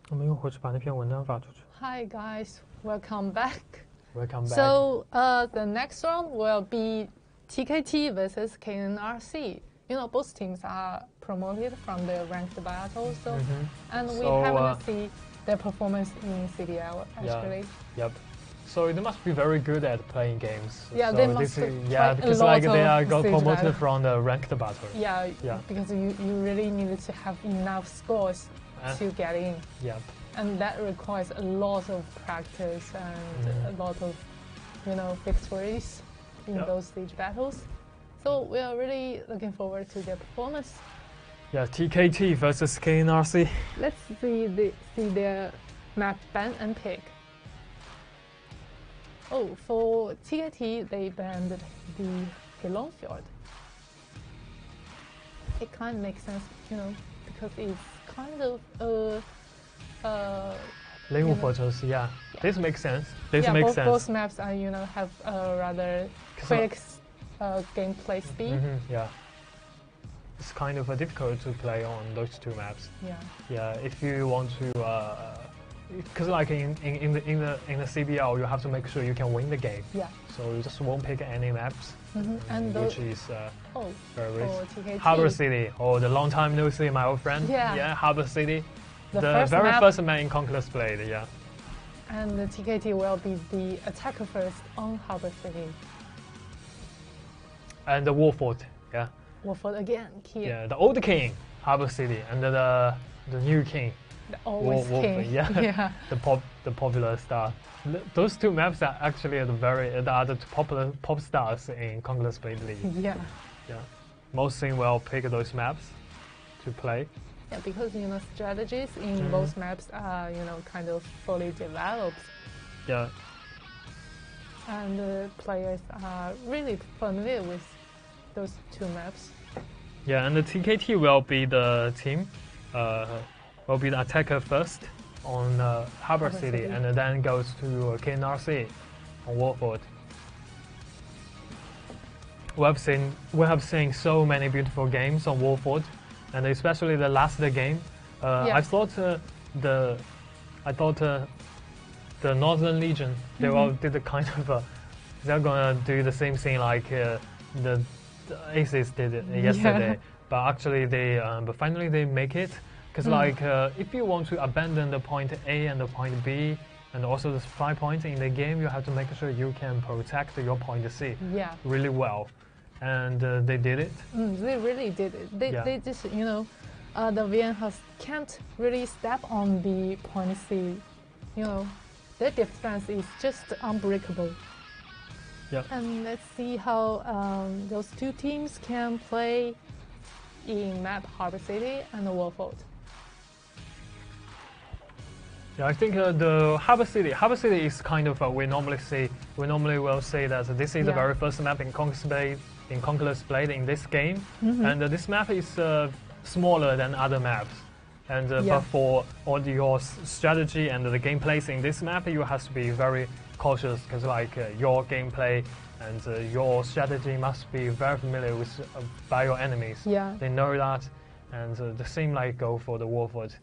我们一会儿去把那篇文章发出去。 Hi guys, welcome back. Welcome back. So the next round will be TKT versus KNRC. You know, both teams are promoted from the ranked battle, so and we haven't seen their performance in CBL actually. Yep. So they must be very good at playing games. Yeah, so they must because a lot they are got stage promoted battle. from the ranked battle. Yeah, Yeah. because you really needed to have enough scores to get in. Yep. And that requires a lot of practice and a lot of, you know, victories in those stage battles. So we are really looking forward to their performance. Yeah, TKT versus KNRC. Let's see their map ban and pick. Oh, for TKT they banned the Longfield. It kind of makes sense, you know, because it's kind of Lingu Fortress, yeah. This makes sense. This makes sense. Both maps are, you know, have a rather quick gameplay speed. Yeah. It's kind of difficult to play on those two maps. Yeah. Yeah, if you want to, because like in the CBL, you have to make sure you can win the game. Yeah. So you just won't pick any maps, and which is very risky. TKT. Harbor City. Oh, the long time no see, my old friend. Yeah. Harbor City. The very first map in Conquest played. Yeah. And the TKT will be the attacker first on Harbor City. And the Warfort. Yeah. Warfort again. Here. Yeah, the old king, Harbor City, and the new king. The always king. Yeah. The popular star. Those two maps are actually the popular pop stars in Conquest Blade League. Yeah. Yeah. Most teams will pick those maps to play. Yeah, because, you know, strategies in both maps are, you know, kind of fully developed. Yeah. And the players are really familiar with those two maps. Yeah, and the TKT will be the team, will be the attacker first on Harbor City, and then goes to KNRC on Warford. We have seen so many beautiful games on Warford, and especially the last game. I thought the Northern Legion they all did a kind of they're gonna do the same thing like the Aces did it yesterday, but actually but finally they make it. Because like if you want to abandon the point A and the point B and also the 5 points in the game, you have to make sure you can protect your point C really well. And they did it. They really did it. They just, you know, the VN can't really step on the point C. You know, their defense is just unbreakable. Yeah. And let's see how those two teams can play in map Harbor City and Warford. Yeah, I think the Harbor City is kind of we normally will say that this is the very first map in Conquest Blade in this game, and this map is smaller than other maps, and but for all your strategy and the gameplays in this map, you have to be very cautious because like your gameplay and your strategy must be very familiar with by your enemies. Yeah, they know that, and the same like go for the Warford.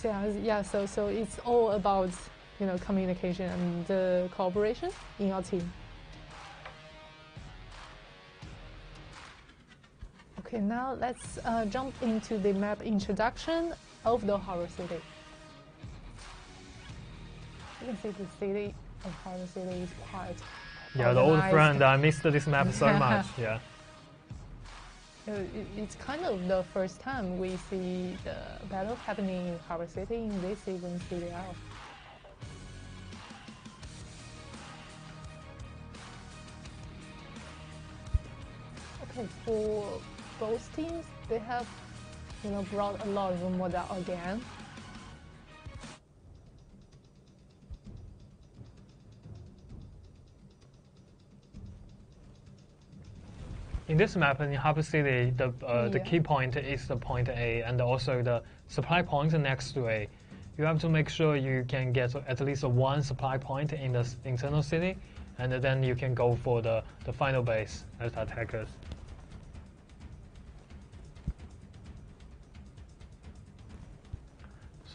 Yeah. So it's all about, you know, communication and cooperation in your team. Okay, now let's jump into the map introduction of the Harbor City. You can see the city of Harbor City is quite the old friend. I missed this map so much. Yeah. It's kind of the first time we see the battle happening in Harbor City in this season CBL. Okay, for both teams, they have, you know, brought a lot of model again. In this map in Harbor City, the key point is the point A and also the supply point next to A. You have to make sure you can get at least one supply point in the internal city, and then you can go for the final base as attackers.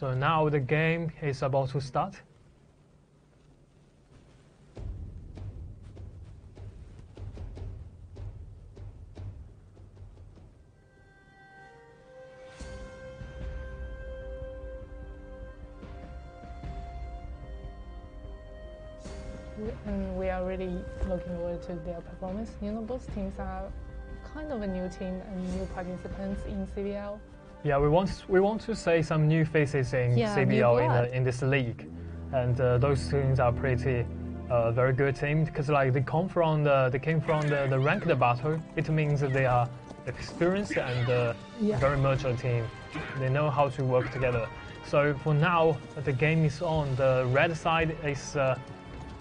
So now the game is about to start. And we are really looking forward to their performance. You know, both teams are kind of a new team and new participants in CBL. Yeah, we want to say some new faces in CBL in this league, and those teams are pretty very good team because like they came from the ranked battle. It means that they are experienced and very mature team. They know how to work together. So for now, the game is on. The red side is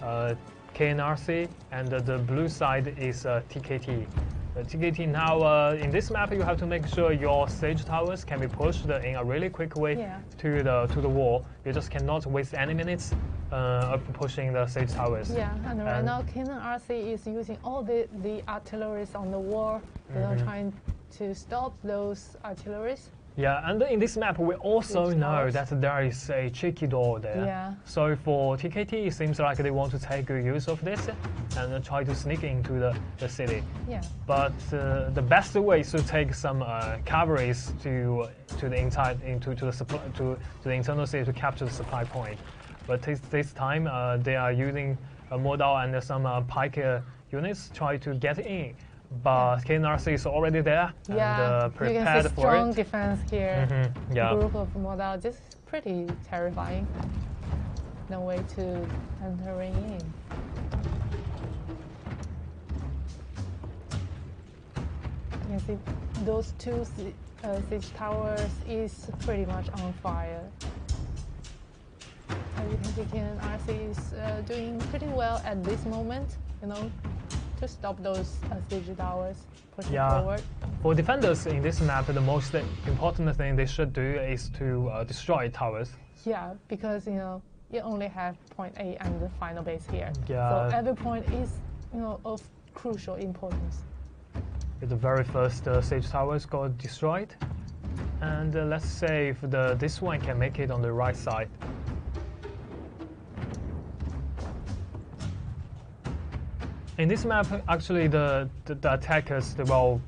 KNRC, and the blue side is TKT. TKT now, in this map, you have to make sure your siege towers can be pushed in a really quick way to the wall. You just cannot waste any minutes of pushing the siege towers. Yeah, and right now KNRC is using all the artilleries on the wall. They are trying to stop those artilleries. Yeah, and in this map, we also know that there is a cheeky door there. Yeah. So for TKT, it seems like they want to take good use of this and try to sneak into the city. Yeah. But the best way is to take some cavalries to the internal city to capture the supply point. But this time, they are using a model and some pike units try to get in. But KNRC is already there and prepared you can see for strong it. defense here. Yeah. Group of model, just pretty terrifying. No way to entering in. You can see those two siege towers is pretty much on fire. As you can see, KNRC is doing pretty well at this moment. You know, to stop those siege towers pushing forward. For defenders in this map, the most important thing they should do is to destroy towers. Yeah, because you know you only have point A and the final base here. Yeah. So every point is of crucial importance. The very first siege towers got destroyed, and let's say if this one can make it on the right side. In this map, actually, the attackers they will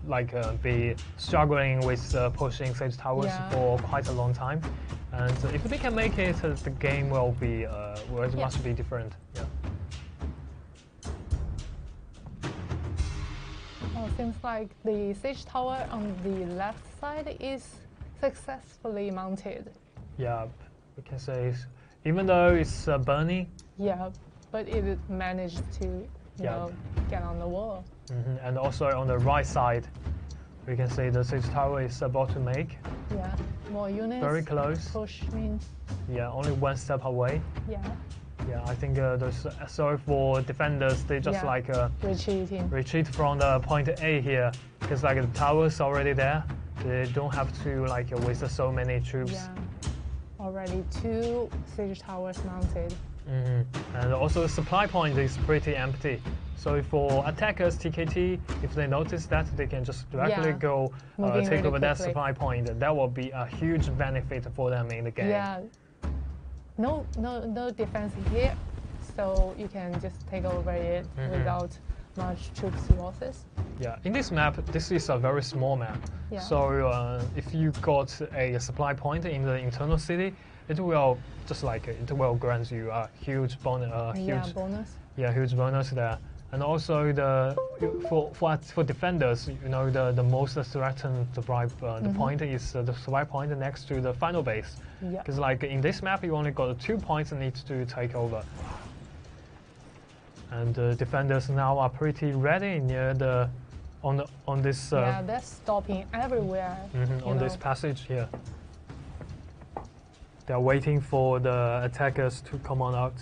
be struggling with pushing siege towers for quite a long time, and if they can make it, the game will be must be different. Yeah. Well, seems like the siege tower on the left side is successfully mounted. Yeah, we can say even though it's burning. Yeah, but it managed to. Get on the wall. And also on the right side, we can see the siege tower is about to make. Yeah, more units. Very close. Push means. Yeah, only one step away. Yeah. Yeah, I think so for defenders, they just retreat from the point A here because the tower's already there. They don't have to waste so many troops. Yeah, already 2 siege towers mounted. And also the supply point is pretty empty. So for attackers, TKT, if they notice that, they can just directly go take over that supply point. That will be a huge benefit for them in the game. Yeah. No defense here, so you can just take over it without much troops losses. Yeah, in this map, this is a very small map. Yeah. So if you got a supply point in the internal city, it will grant you a huge bonus. Bonus. Yeah, huge bonus there. And also for defenders, the most threatened supply the point is the supply point next to the final base. Because in this map, you only got 2 points need to take over. And the defenders now are pretty ready near on this. They're stopping everywhere. On this passage here. They're waiting for the attackers to come on out.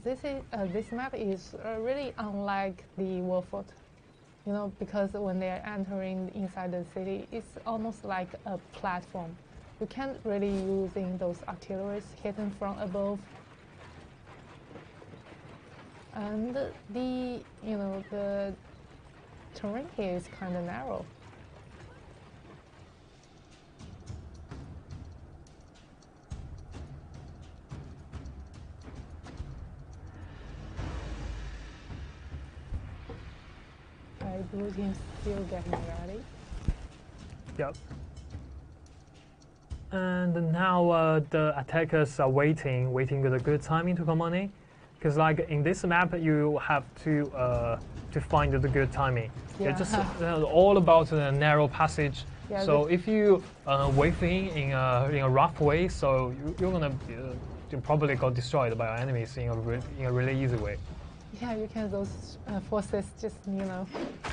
This map is really unlike the Warfort, because when they are entering inside the city, it's almost like a platform. You can't really using those artilleries hidden from above. And the terrain here is kind of narrow. Blue team still getting ready. Yep. And now the attackers are waiting with a good timing to come on in, because like in this map you have to find the good timing. Yeah. It's just all about the narrow passage. Yeah, so if you wave in a rough way, so you're gonna you probably got destroyed by our enemies in a really easy way. Yeah, you can those forces just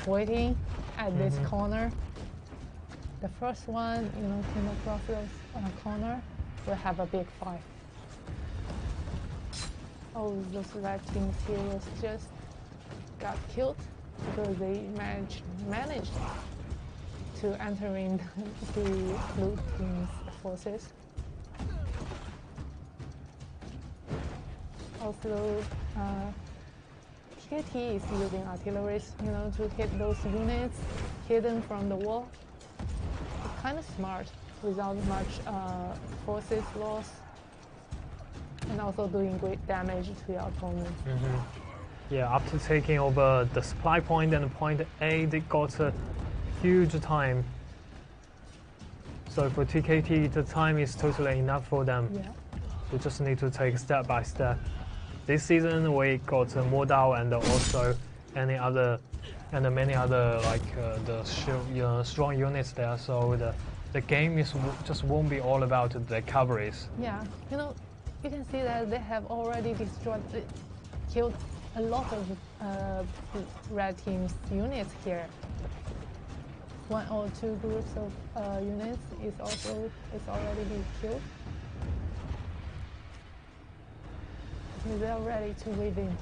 waiting at this corner. The first one came across those corner will have a big fight. Oh, those red team heroes just got killed because they managed to enter in the blue team's forces. Also, TKT is using artillery, to hit those units hidden from the wall. It's kind of smart without much forces loss, and also doing great damage to your opponent. Yeah, after taking over the supply point and point A, they got a huge time. So for TKT, the time is totally enough for them. Yeah. We just need to take step by step. This season we got Modal and also many other like the strong units there. So the game just won't be all about the coverage. Yeah, you can see that they have already killed a lot of red team's units here. One or two groups of units is already been killed. They are ready to wave in.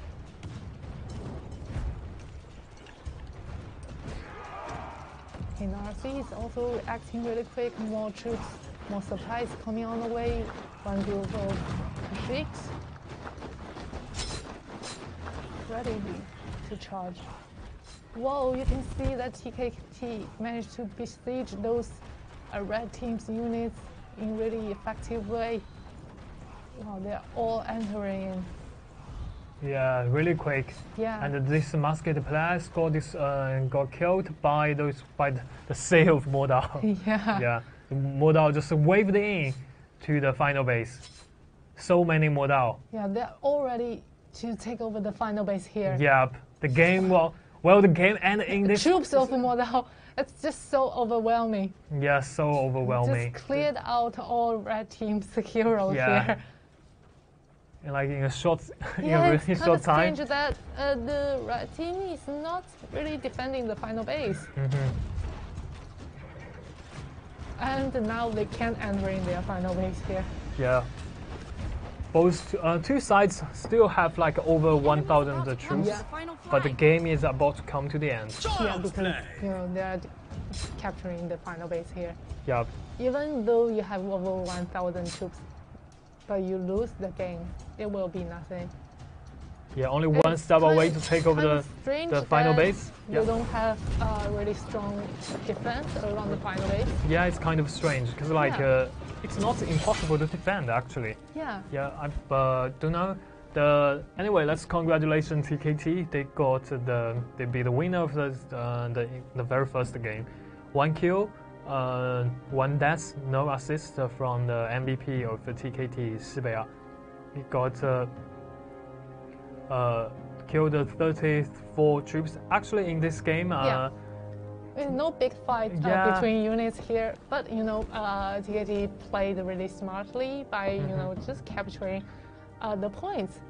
RC is also reacting really quick. More troops, more supplies coming on the way. One group of sheiks ready to charge. Whoa, you can see that TKT managed to besiege those red team's units in really effective way. Wow, they're all entering in. Yeah, really quick. Yeah. And this musket players got killed by the sale of Modal. Yeah. Yeah, Modal just waved in to the final base. So many Modal. Yeah, they're all ready to take over the final base here. Yep. The game the game ended in this. Troops of Modal. It's just so overwhelming. Yeah, so overwhelming. Just cleared out all red team's heroes here. Like in a short, it's really short time. Strange that the red team is not really defending the final base. And now they can enter in their final base here. Yeah. Both two sides still have like over 1,000 troops, but the game is about to come to the end. Yeah, because they're capturing the final base here. Yeah. Even though you have over 1,000 troops, but you lose the game, it will be nothing. Yeah, only one step away to take over the final base. You don't have a really strong defense around the final base. Yeah, it's kind of strange because it's not impossible to defend actually. Yeah. Yeah, I don't know. Anyway, let's congratulate TKT. They be the winner of the very first game. 1 kill, 1 death, no assist from the MVP of the TKT, CBL. He got killed 34 troops. Actually, in this game, there's no big fight between units here, but TKT played really smartly by just capturing the points.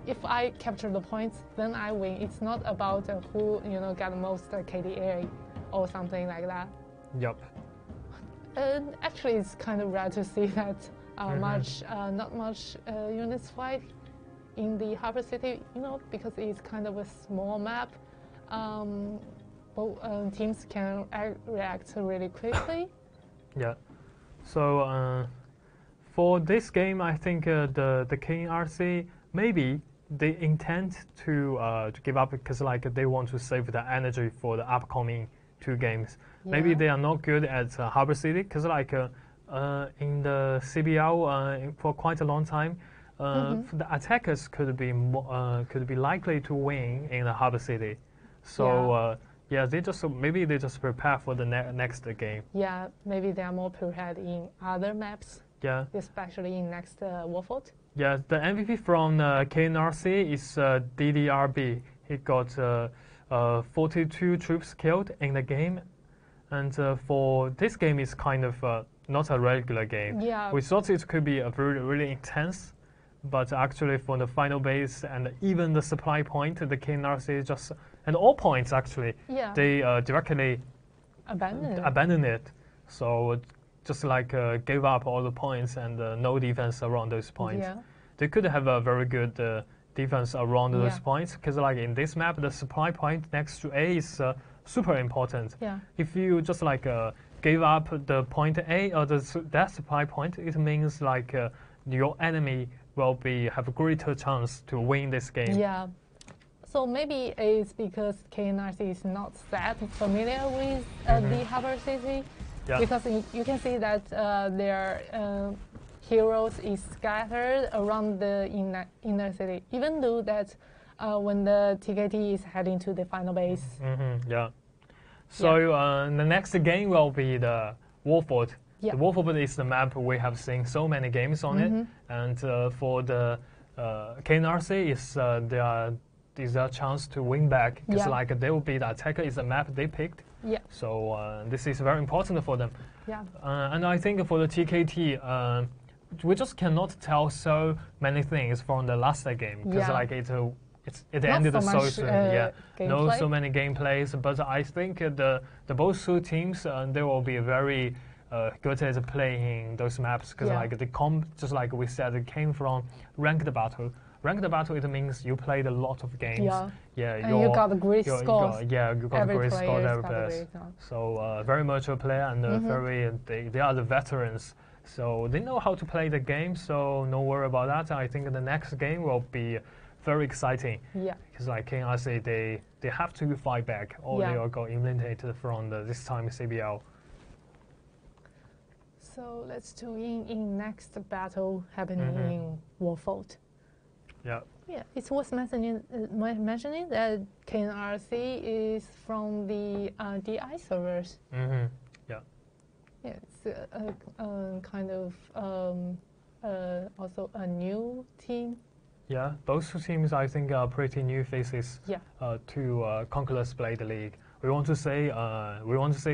If I capture the points, then I win. It's not about who got the most KDA or something like that. Yep. And actually, it's kind of rare to see that not much units fight in the Harbor City, because it's kind of a small map. Both teams can react really quickly. Yeah. So for this game, I think the King RC maybe they intend to give up because like they want to save the energy for the upcoming 2 games. Maybe they are not good at Harbor City because like in the CBL for quite a long time, the attackers could be likely to win in the Harbor City. So they just prepare for the next game. Yeah, maybe they are more prepared in other maps. Yeah, especially in next Warfort. Yeah, the MVP from KNRC is DDRB. He got 42 troops killed in the game, and for this game is kind of not a regular game. Yeah. We thought it could be a really intense, but actually for the final base and even the supply point, the KNRC just and all points actually, they directly abandoned it. So just like gave up all the points and no defense around those points. Yeah. They could have a very good defense around those points because like in this map, the supply point next to A is super important. Yeah. If you just like gave up the point A or that supply point, it means like your enemy will have a greater chance to win this game. Yeah. So maybe it's because KNRC is not that familiar with the Harbor City. Yeah. Because you can see that their heroes is scattered around the inner city, even though that when the TKT is heading to the final base. Yeah. So the next game will be the Warfort. Yeah. The Warfort is the map we have seen so many games on it, and for the KNRC is a chance to win back because like they will be the attacker is the map they picked. Yeah. So this is very important for them. Yeah. And I think for the TKT, we just cannot tell so many things from the last game because like it ended so soon. No so many gameplays. But I think the both 2 teams they will be very good at playing those maps because like they just like we said, it came from ranked battle. Ranked battle, it means you played a lot of games. And you got great scores. You got great scores every place. So very mature player and they are the veterans. So they know how to play the game. So no worry about that. I think the next game will be very exciting. Yeah. Because like KNRC, they have to fight back, or they will go eliminated from this time CBL. So let's tune in next battle happening in Warfort. Yeah. Yeah, it's worth mentioning that KNRC is from the DI servers. Yeah. Yeah, it's a kind of also a new team. Yeah, both 2 teams I think are pretty new faces to Conqueror's Blade League. We want to say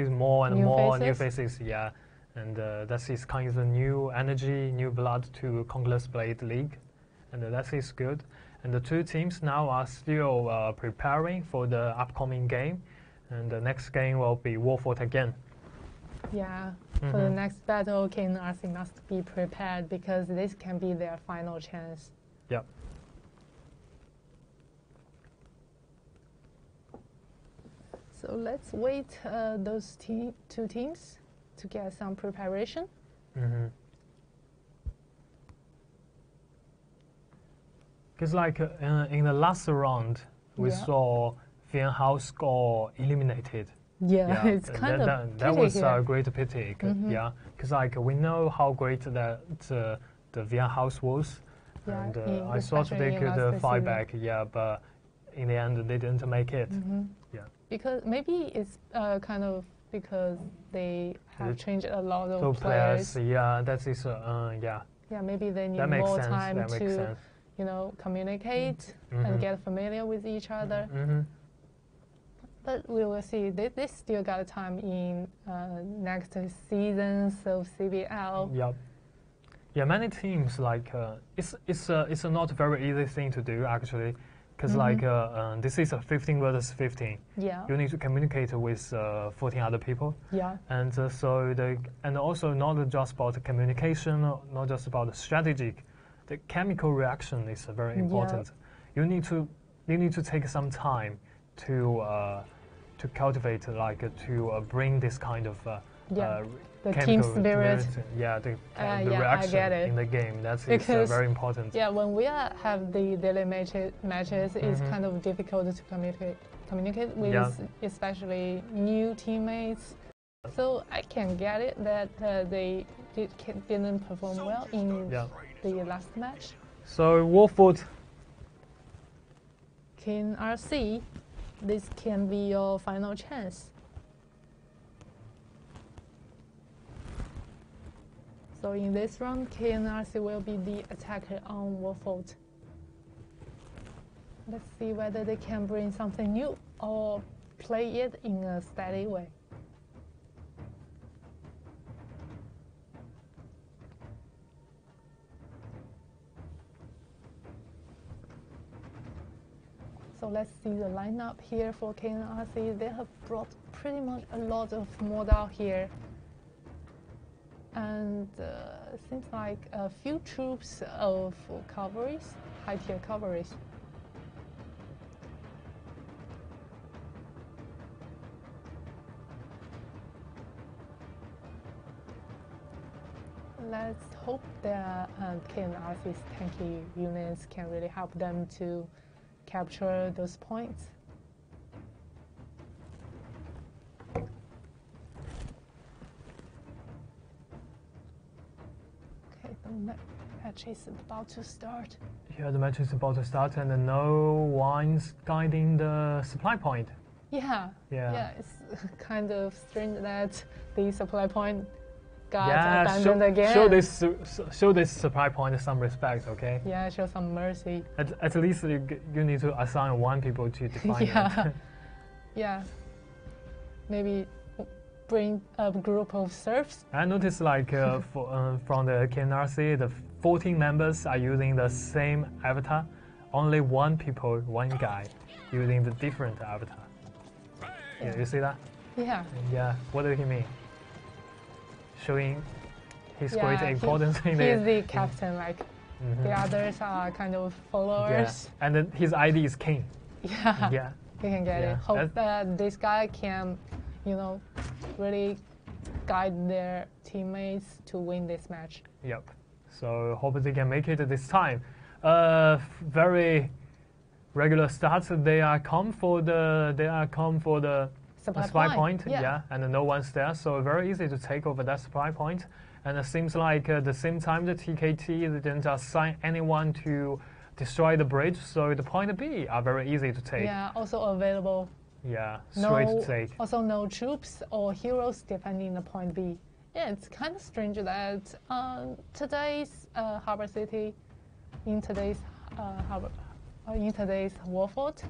more and more new faces. Yeah, and that is kind of a new energy, new blood to Conqueror's Blade League. And that is good. And the 2 teams now are still preparing for the upcoming game. And the next game will be Warfort again. Yeah, for the next battle, KNRC must be prepared because this can be their final chance. Yep. So let's wait those 2 teams to get some preparation. Because like in the last round, we saw Vian House got eliminated. Yeah, it's kind of that was a great pity. Yeah, because like we know how great that the Vian House was, and I thought they could fight back. Yeah, but in the end they didn't make it. Yeah, because maybe it's kind of because they have changed a lot of players. Yeah, that is yeah. Yeah, maybe they need more time to communicate and get familiar with each other. But we will see. They still got time in next seasons of CBL. Yep. Yeah, many teams like it's a not very easy thing to do actually, because like this is a 15 versus 15. Yeah. You need to communicate with 14 other people. Yeah. And and also not just about the communication, not just about the strategic. The chemical reaction is very important. You need to take some time to cultivate, to bring this kind of the team chemical spirit. Yeah, the I reaction get it. in the game. That's very important. Yeah, when we have the daily matches, it's kind of difficult to communicate with, especially new teammates. So I can get it that they didn't perform well in the last match. So Warford, King RC, this can be your final chance. So in this round, KNRC will be the attacker on Warford. Let's see whether they can bring something new or play it in a steady way. So let's see the lineup here for KNRC. They have brought pretty much a lot of model here. And seems like a few troops of cavalries, high-tier cavalries. Let's hope that KNRC's tanky units can really help them to capture those points. Okay, the match is about to start. Yeah, the match is about to start, and no one's guiding the supply point. Yeah, it's kind of strange that the supply point got abandoned again. Show this supply point some respect, okay? Yeah, show some mercy. At least you need to assign one people to define it. Yeah. Maybe bring a group of serfs. I noticed like from the KNRC, the 14 members are using the same avatar. Only one guy using the different avatar. Yeah, you see that? Yeah. Yeah, what did he mean? Showing his great importance in the... He's the captain, like the others are kind of followers. Yeah. And then his ID is king. Yeah. Yeah. You can get it. Hope that this guy can, really guide their teammates to win this match. Yep. So hope they can make it this time. Very regular starts. They are come for the supply point. Yeah. And no one's there, so very easy to take over that supply point. And it seems like at the same time the TKT didn't assign anyone to destroy the bridge, so the point B are very easy to take. Yeah, also available. Yeah, straight to take. Also no troops or heroes defending the point B. Yeah, it's kind of strange that today's Harbor City, in today's Warford,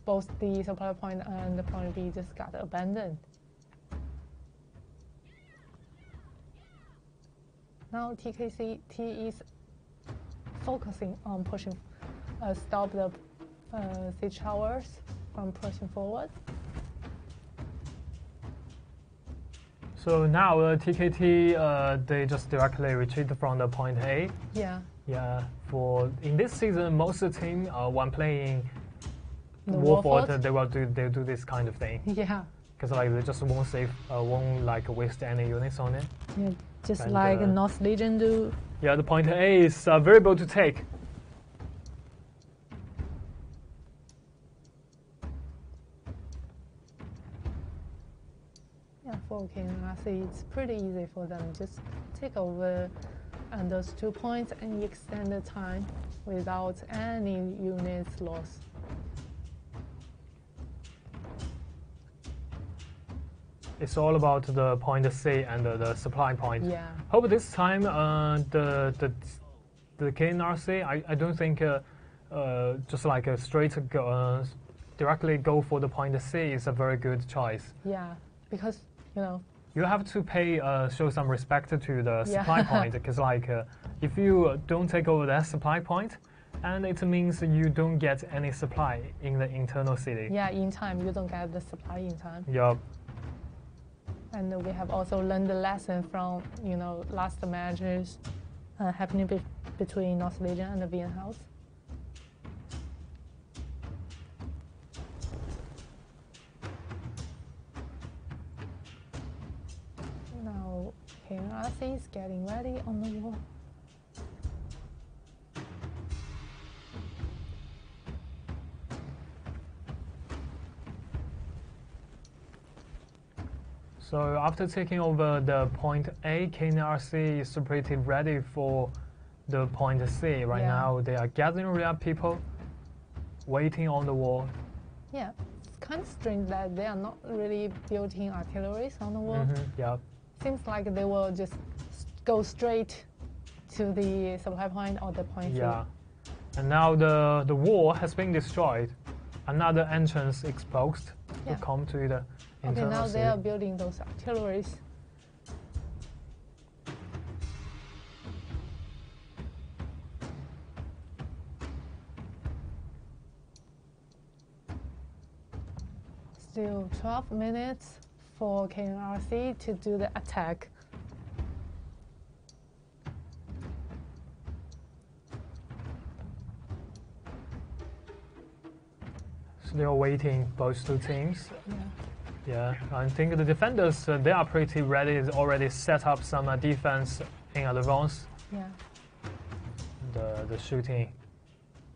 both the supply point and the point B just got abandoned. Now TKT is focusing on pushing, stop the siege towers from pushing forward. So now TKT they just directly retreat from the point A. Yeah. Yeah. In this season, most of the team when playing Warford, they do this kind of thing. Yeah. Because like they just won't like waste any units on it. Yeah, just like North Legion do. Yeah, the point A is variable to take. Yeah, for KNRC, it's pretty easy for them. Just take over and those 2 points and extend the time without any units lost. It's all about the point C and the supply point. Yeah. Hope this time the KNRC, I don't think just like a straight directly go for the point C is a very good choice. Yeah, because you have to show some respect to the supply point, because like if you don't take over that supply point, and it means you don't get any supply in the internal city. Yeah, in time you don't get the supply in time. Yup. And we have also learned the lesson from last matches happening between North Legion and the Vian House. KNRC is getting ready on the wall. So after taking over the point A, KNRC is pretty ready for the point C. Right now, they are gathering around people, waiting on the wall. Yeah, it's kind of strange that they are not really building artilleries on the wall. Yeah. Seems like they will just go straight to the supply point or the point C. Yeah. And now the wall has been destroyed. Another entrance exposed to come to the internal now city. they are building those artilleries. Still 12 minutes for KNRC to do the attack. Still waiting, both two teams. Yeah, I think the defenders, they are pretty ready. They already set up some defense in advance. Yeah. The shooting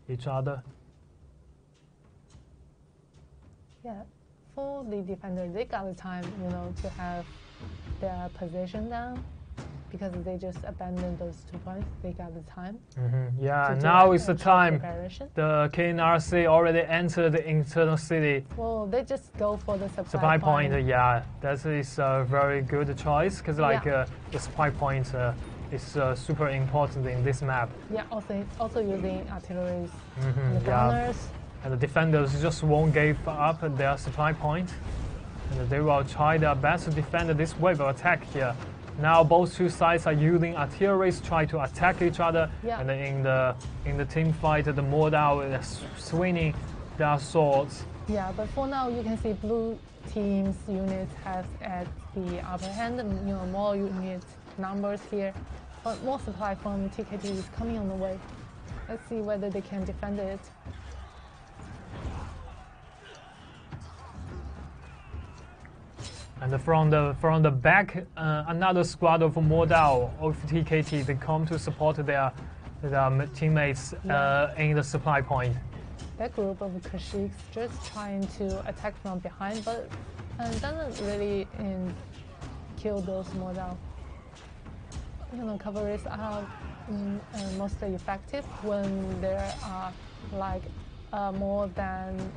each other. Yeah, for the defender, they got the time, to have their position down because they just abandoned those 2 points. They got the time. Yeah, now is the time. Preparation. The KNRC already entered the internal city. Well, they just go for the Supply point. Yeah, that is a very good choice because the supply point is super important in this map. Yeah, also using artilleries and the gunners. And the defenders just won't give up their supply point. And they will try their best to defend this wave of attack here. Now both two sides are using artillery to try to attack each other. Yeah. And in the team fight, the Mordau is swinging their swords. Yeah, but for now you can see blue team's units has at the upper hand. More unit numbers here, but more supply from TKT is coming on the way. Let's see whether they can defend it. And from the back, another squad of Mordau of TKT, they come to support their teammates in the supply point. That group of Kashyyyks just trying to attack from behind, but doesn't really kill those Mordau. Cavalries are mostly effective when there are more than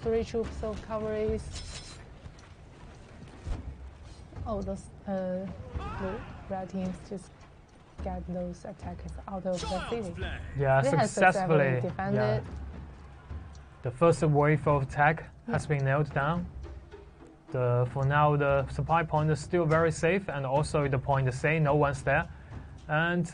3 troops of cavalries. Oh, those red teams just get those attackers out of the city. Yeah, they successfully defended. Yeah. The first wave of attack has been nailed down. For now, the supply point is still very safe, and also the point C, no one's there. And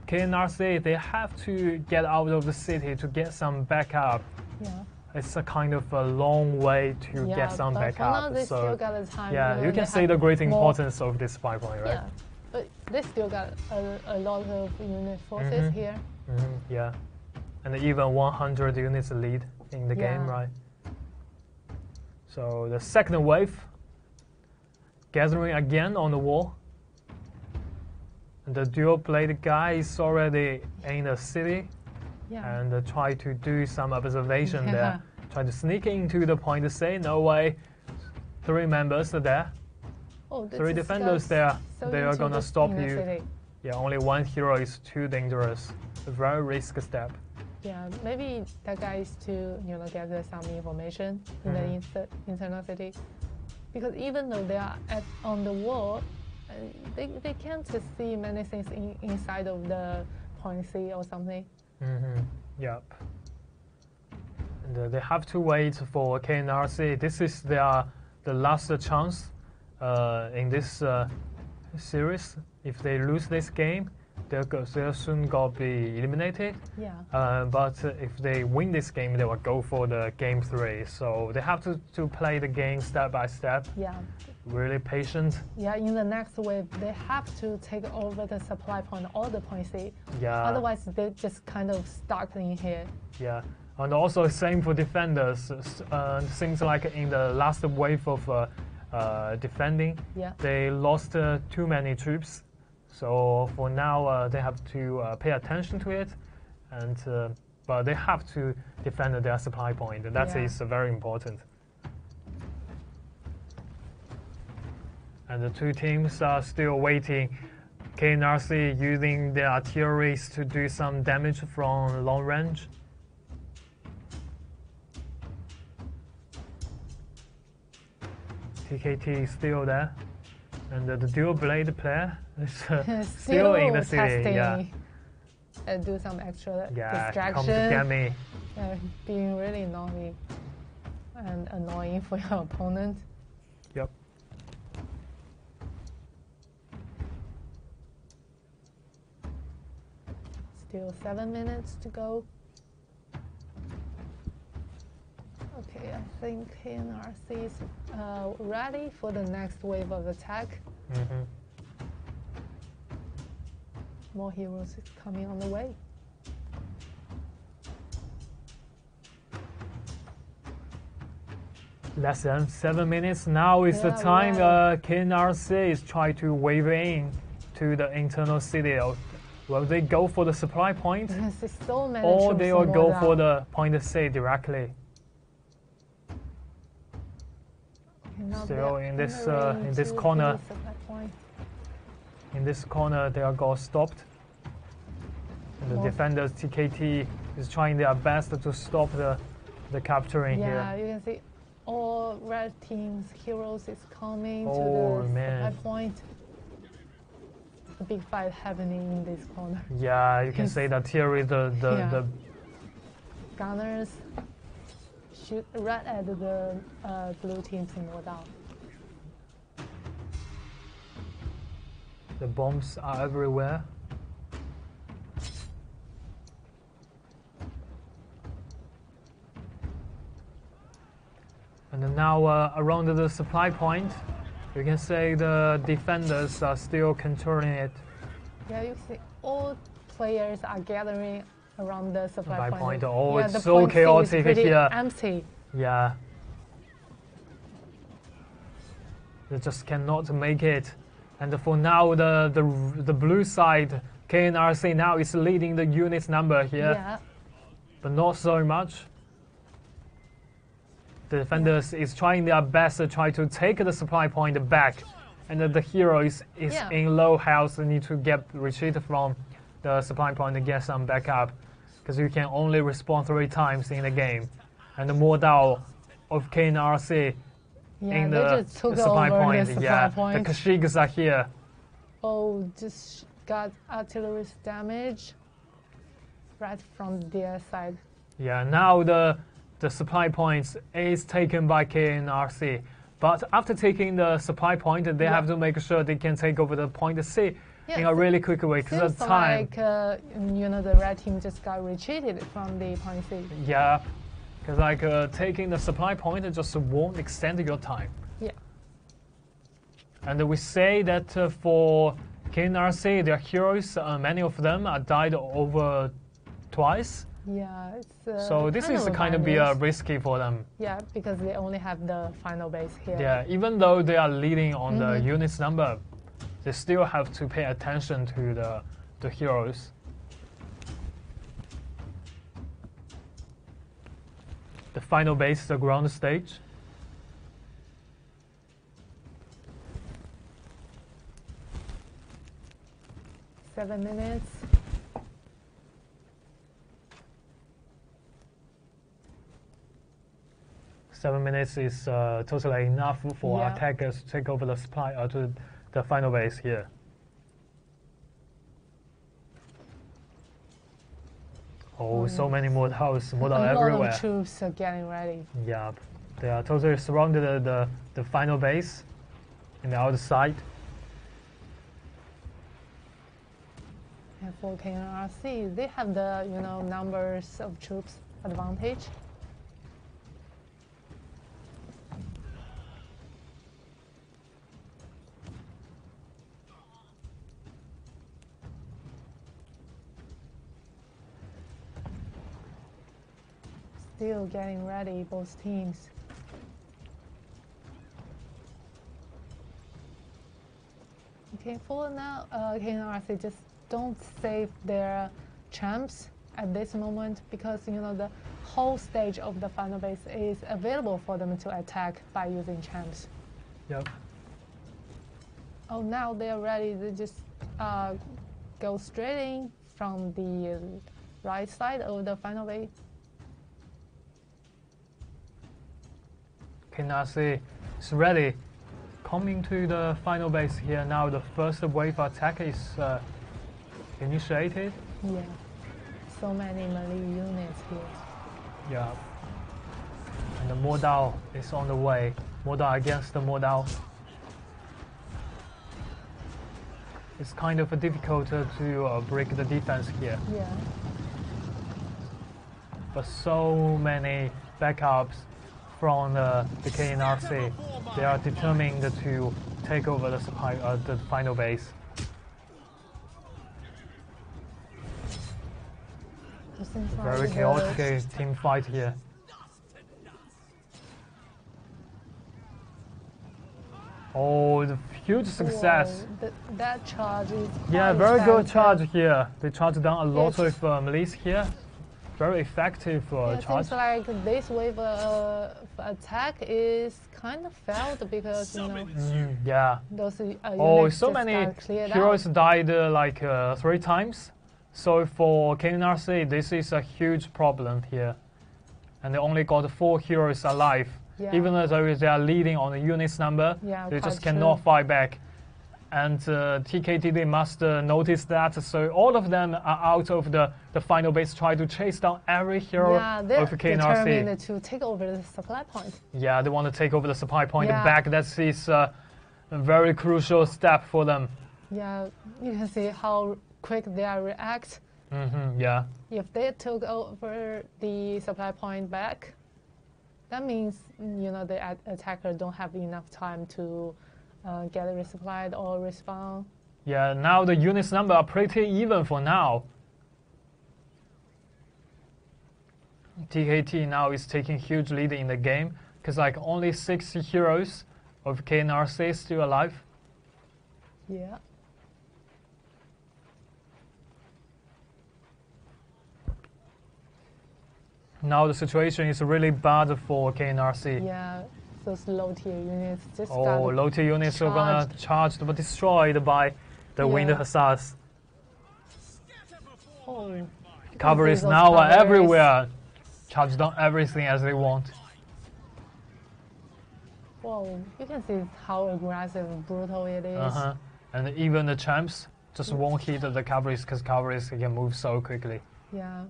KNRC, they have to get out of the city to get some backup. Yeah. It's a kind of a long way to get some backup. For now, they still got the time. Yeah, you can see the great importance of this supply point, right? Yeah, but they still got a lot of unit forces here. Yeah, and even 100 units lead in the game, right? So the second wave, gathering again on the wall. And the dual blade guy is already in the city. Yeah. And try to do some observation there. Try to sneak into the point C. No way. 3 members are there. Oh, 3 defenders there. So they are gonna stop you. City. Yeah, only 1 hero is too dangerous. A very risky step. Yeah, maybe that guy is to gather some information in the internal city, because even though they are on the wall, they can't see many things inside of the point C or something. Yep. And they have to wait for KNRC. This is the last chance in this series. If they lose this game, they're soon going to be eliminated. Yeah. But if they win this game, they will go for the game 3. So they have to play the game step by step. Yeah. Really patient. Yeah, in the next wave, they have to take over the supply point or the point C. Yeah. Otherwise, they just kind of stuck in here. Yeah. And also same for defenders. Seems like in the last wave of defending. Yeah. They lost too many troops, so for now they have to pay attention to it, and but they have to defend their supply point. That is very important. And the two teams are still waiting. KNRC using their artillery to do some damage from long range. TKT is still there, and the dual blade player is still in the city. Testing, yeah, do some extra come distraction. to get me. Being really naughty and annoying for your opponent. Yep. Still 7 minutes to go. Okay, I think KNRC is ready for the next wave of attack. More heroes is coming on the way. Less than 7 minutes. Now is the time KNRC is trying to wave in to the internal city. Will they go for the supply point? Yes, so many or troops they will go down. for the point C directly? Still in this corner. In this corner, they are got stopped. And the defenders TKT is trying their best to stop the capturing here. Yeah, you can see all red teams heroes is coming to the supply point. A big fight happening in this corner. Yeah, you can say that here is the gunners shoot right at the blue teams more down. The bombs are everywhere. And now around the supply point, you can say the defenders are still controlling it. Yeah, you see all players are gathering around the supply point. Oh, it's so chaotic here. Empty. Yeah. They just cannot make it. And for now, the blue side, KNRC now is leading the units number here. Yeah. But not so much. The defenders is trying their best to try to take the supply point back, and the hero is in low health and need to retreat from the supply point and get some backup, because you can only respawn 3 times in the game, and the morale of KNRC in the supply point. The Kashyyyks are here. Oh, just got artillery damage right from their side. Yeah, now the supply points is taken by KNRC, but after taking the supply point, they have to make sure they can take over the point C in a really quick way. Seems the time, like the red team just got retreated from the point C. Yeah, because taking the supply point just won't extend your time. Yeah. And we say that for KNRC, their heroes, many of them are died over twice. Yeah, it's so this is kind of be risky for them. Yeah, because they only have the final base here. Yeah, even though they are leading on the units number, they still have to pay attention to the heroes. The final base, the ground stage. Seven minutes. 7 minutes is totally enough for attackers to take over the supply to the final base here. Oh, so many mortars everywhere. A lot of troops are getting ready. Yeah, they are totally surrounded the final base in the outside. And for KNRC, they have the numbers of troops advantage. Still getting ready, both teams. Okay, for now, KNRC just don't save their champs at this moment because the whole stage of the final base is available for them to attack by using champs. Yep. Oh, now they're ready. They just go straight in from the right side of the final base. KNRC is ready. Coming to the final base here now. The first wave attack is initiated. Yeah, so many melee units here. Yeah. And the Modal is on the way. Modal against the Modal. It's kind of difficult to break the defense here. Yeah. But so many backups from the KNRC. They are determined to take over the final base. Very chaotic team fight here. Oh, the huge success. Whoa, that charge is Yeah, quite very good effective. charge here. They charge down a lot of melees here. Very effective It charge. seems like this wave attack is kind of failed because Yeah. those Oh, units so just many got cleared heroes out. died like 3 times. So for KNRC, this is a huge problem here. And they only got 4 heroes alive. Yeah. Even though they are leading on the units number, Yeah, they just quite cannot true. fight back. And TKT, they must notice that. So all of them are out of the final base, try to chase down every hero Yeah, they're of KNRC. determined to take over the supply point. Yeah, they want to take over the supply point Yeah. back. That is a very crucial step for them. Yeah, you can see how quick they react. Yeah. If they took over the supply point back, that means the attacker don't have enough time to get resupplied or respawn. Yeah, now the units number are pretty even for now. TKT now is taking huge lead in the game because like only 6 heroes of KNRC still alive. Yeah. Now the situation is really bad for KNRC. Yeah, those low tier units just Oh, got low tier units are gonna charged but destroyed by the wind Yeah. hussars. oh, Cavalries those now are cavalries. everywhere. Charge down everything as they want. Whoa, you can see how aggressive and brutal it is. And even the champs just won't hit the cavalries because cavalries can move so quickly. Yeah.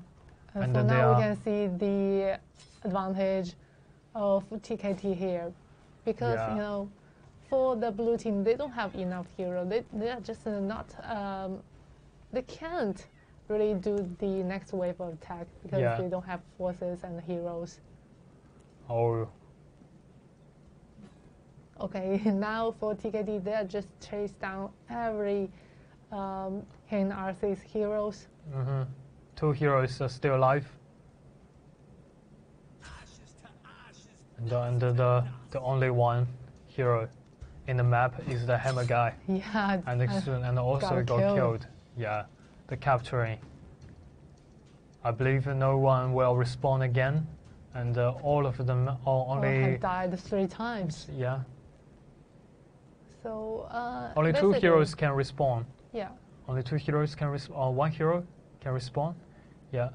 And And so then they now we are- can see the advantage of TKT here. Because, Yeah. For the blue team, they don't have enough hero. They are just not, they can't really do the next wave of attack because Yeah. they don't have forces and heroes. Oh, Okay, now for TKT, they are just chase down every KNRC's heroes. 2 heroes are still alive. And the only one hero in the map is the hammer guy. Yeah, And also got got killed. Yeah, the capturing. I believe no one will respawn again. And all of them are all only... have died 3 times. Yeah, So only 2 basically- heroes can respawn. Yeah. Only 2 heroes can respawn, or 1 hero can respawn. Yeah.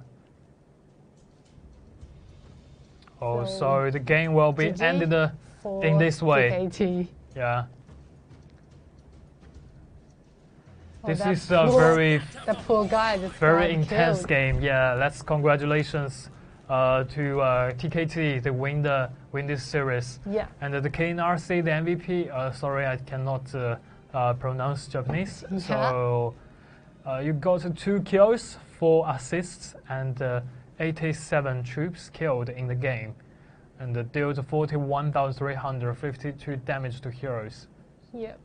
Oh, So, so the game will be GG ended For in this way. TKT. Yeah. Oh, This that is a poor- very, The poor guy just very got intense killed. game. Yeah, let's congratulations to TKT to win this series. Yeah. And the KNRC, the MVP. Sorry, I cannot pronounce Japanese. Yeah. So you got 2 kills, 4 assists, and 87 troops killed in the game, and dealt 41,352 damage to heroes. Yeah.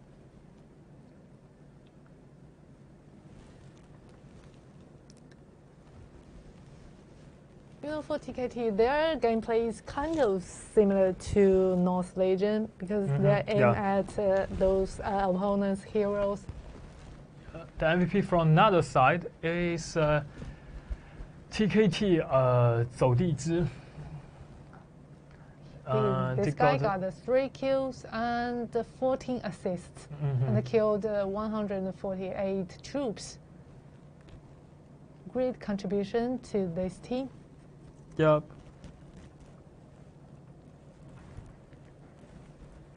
For TKT, their gameplay is kind of similar to North Legion because they aim at those opponents' heroes. The MVP from another side is TKT 走地之. This guy got 3 kills and 14 assists and killed 148 troops. Great contribution to this team. Yep.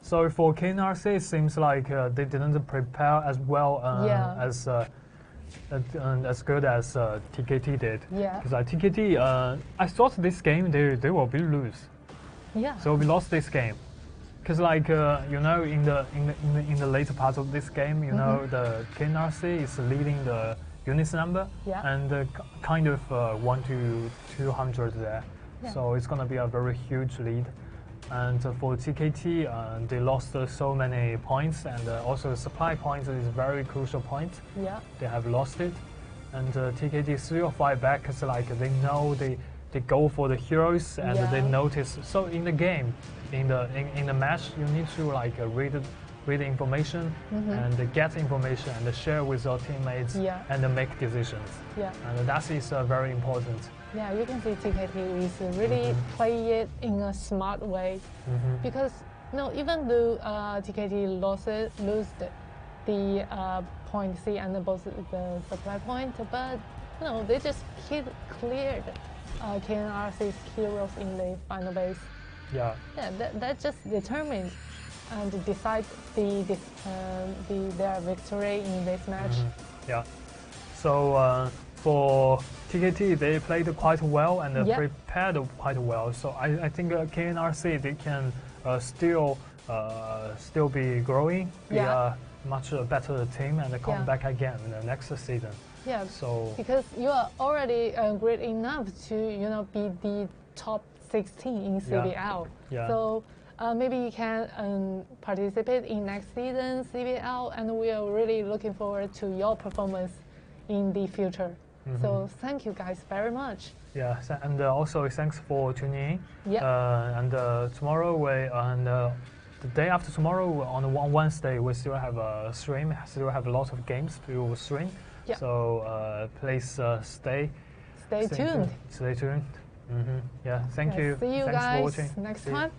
So for KNRC, it seems like they didn't prepare as well as good as TKT did. Yeah. Because TKT, I thought this game they will be lose. Yeah. So we lost this game. Because in the later part of this game, the KNRC is leading the units number and kind of 1 to 200 there. Yeah. So it's going to be a very huge lead. And for TKT, they lost so many points, and also supply points is a very crucial point. Yeah. They have lost it. And TKT 3 or 5 back, it's like they know they go for the heroes and they notice. So in the game, in the match, you need to read information and get information and share with your teammates and make decisions. Yeah. And that is very important. Yeah, you can see TKT is really play it in a smart way because even though TKT lose the point C and both the supply point, but they just cleared KNRC's heroes in the final base. Yeah. Yeah, that just determined and decide their victory in this match. Yeah. So for TKT, they played quite well and prepared quite well. So I think KNRC they can still be growing, be a much better team, and come back again in the next season. Yeah. So because you are already great enough to be the top 16 in CBL. Yeah. So maybe you can participate in next season CBL, and we are really looking forward to your performance in the future. So thank you guys very much. Yeah, and also thanks for tuning in. Yeah. And tomorrow the day after tomorrow on Wednesday we still have a stream. Still have a lot of games to stream. Yeah. So please stay tuned. Stay tuned. Yeah. Thank you. See you Thanks guys for watching. next time.